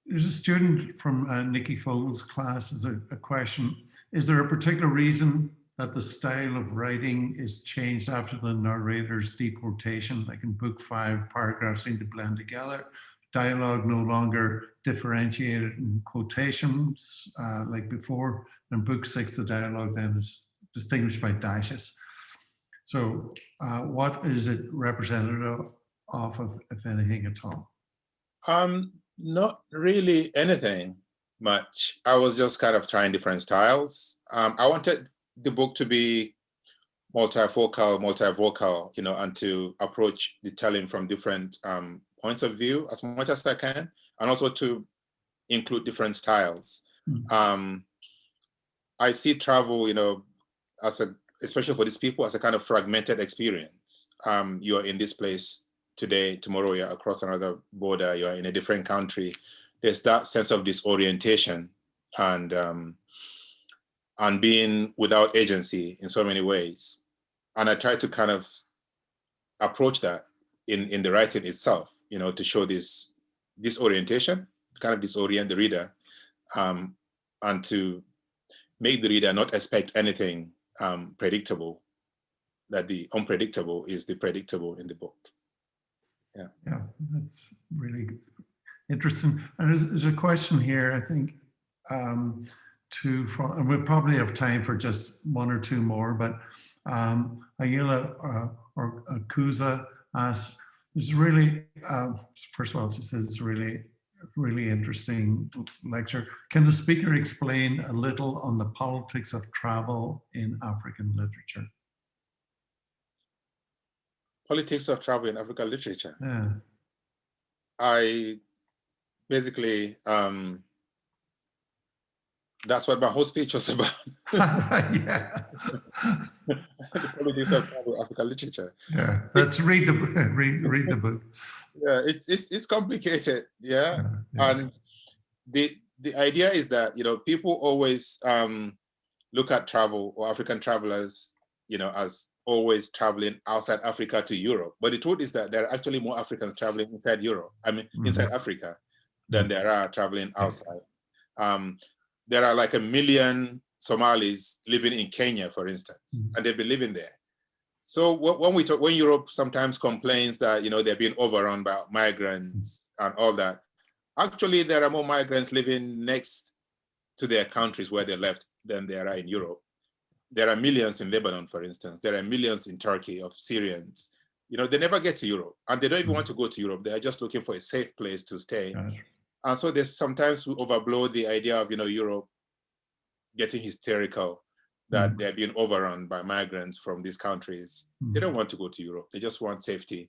There's a student from Nikki Fogle's class has a question. Is there a particular reason that the style of writing is changed after the narrator's deportation? Like in book 5, paragraphs seem to blend together. Dialogue no longer differentiated in quotations like before. In book 6, the dialogue then is distinguished by dashes. So what is it representative of, if anything at all? Not really anything much. I was just kind of trying different styles. I wanted the book to be multifocal, multivocal, and to approach the telling from different points of view as much as I can, and also to include different styles. I see travel, especially for these people, as a kind of fragmented experience. You're in this place today, tomorrow you're across another border, you're in a different country. There's that sense of disorientation and being without agency in so many ways. And I try to kind of approach that in the writing itself, you know, to show this disorientation, kind of disorient the reader, and to make the reader not expect anything predictable, that the unpredictable is the predictable in the book. Yeah. Yeah, that's really interesting. And there's a question here, I think, and we'll probably have time for just one or two more, but Ayala or Kuza asks, it's really, first of all, she says it's really interesting lecture. Can the speaker explain a little on the politics of travel in African literature? Politics of travel in African literature. Yeah. I basically, that's what my whole speech was about. Yeah. The politics of travel in African literature. Yeah, let's read the book. Yeah, it's complicated. Yeah, yeah. And the idea is that, you know, people always look at travel or African travelers, you know, as always traveling outside Africa to Europe. But the truth is that there are actually more Africans traveling inside Europe, inside Africa, than there are traveling outside. There are like 1 million Somalis living in Kenya, for instance, and they've been living there. So when Europe sometimes complains that, you know, they're being overrun by migrants and all that, actually there are more migrants living next to their countries where they left than there are in Europe. There are millions in Lebanon, for instance. There are millions in Turkey of Syrians. You know, they never get to Europe, and they don't even want to go to Europe. They are just looking for a safe place to stay. And so there's sometimes we overblow the idea of, you know, Europe getting hysterical that they're being overrun by migrants from these countries. They don't want to go to Europe. They just want safety.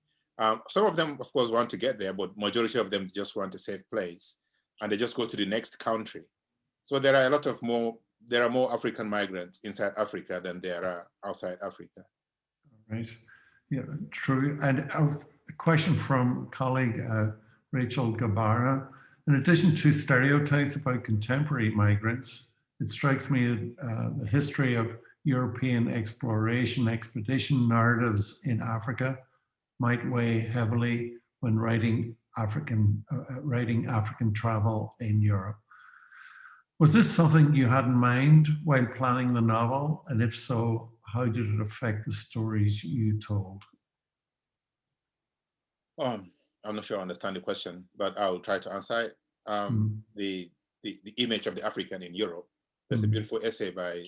Some of them, of course, want to get there, but majority of them just want a safe place, and they just go to the next country. So there are there are more African migrants inside Africa than there are outside Africa. Right. Yeah, true. And a question from colleague Rachel Gabara. In addition to stereotypes about contemporary migrants, it strikes me the history of European exploration, expedition narratives in Africa might weigh heavily when writing African travel in Europe. Was this something you had in mind while planning the novel? And if so, how did it affect the stories you told? I'm not sure I understand the question, but I'll try to answer it. The image of the African in Europe. There's a beautiful essay by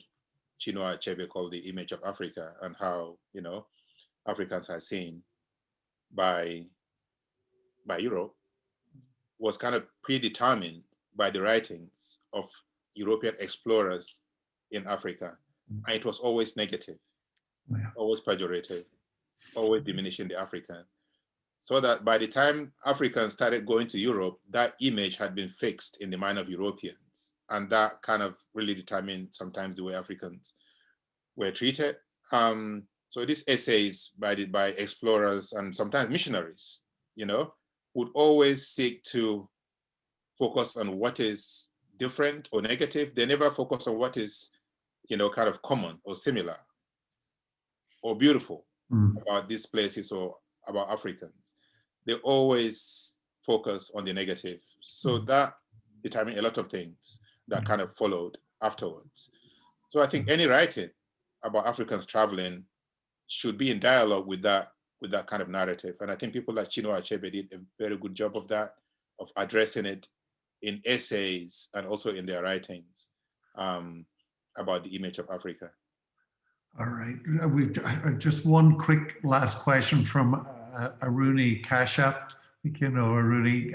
Chinua Achebe called The Image of Africa, and how, you know, Africans are seen by Europe was kind of predetermined by the writings of European explorers in Africa. And it was always negative, always pejorative, always diminishing the African. So that by the time Africans started going to Europe, that image had been fixed in the mind of Europeans. And that kind of really determined sometimes the way Africans were treated. So these essays by explorers and sometimes missionaries, you know, would always seek to focus on what is different or negative. They never focus on what is, you know, kind of common or similar or beautiful about these places or about Africans. They always focus on the negative. So that determined a lot of things that kind of followed afterwards. So I think any writing about Africans traveling should be in dialogue with that kind of narrative. And I think people like Chinua Achebe did a very good job of that, of addressing it in essays and also in their writings about the image of Africa. All right, we've just one quick last question from Aruni Kashyap. I think you know Aruni.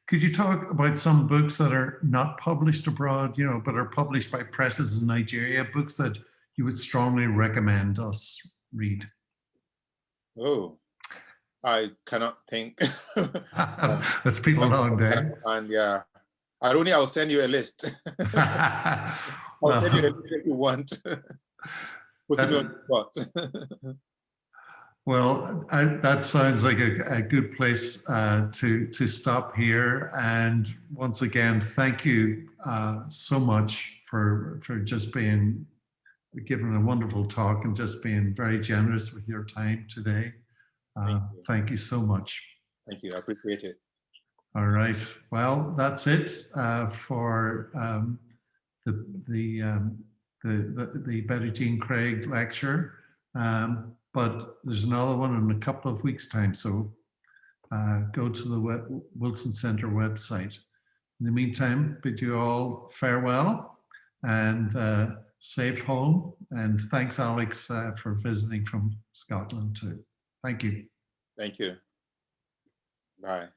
Could you talk about some books that are not published abroad, you know, but are published by presses in Nigeria, books that you would strongly recommend us read? Oh, I cannot think. That's been a long day. And yeah, Aruni, I'll send you a list. I'll send you a list if you want. Put me on the spot. Well, that sounds like a good place to stop here. And once again, thank you so much for just giving a wonderful talk and just being very generous with your time today. Thank you so much. Thank you. I appreciate it. All right. Well, that's it for the Betty Jean Craige lecture. But there's another one in a couple of weeks' time. So go to the Willson Center website. In the meantime, bid you all farewell and safe home. And thanks, Alex, for visiting from Scotland too. Thank you. Thank you. Bye.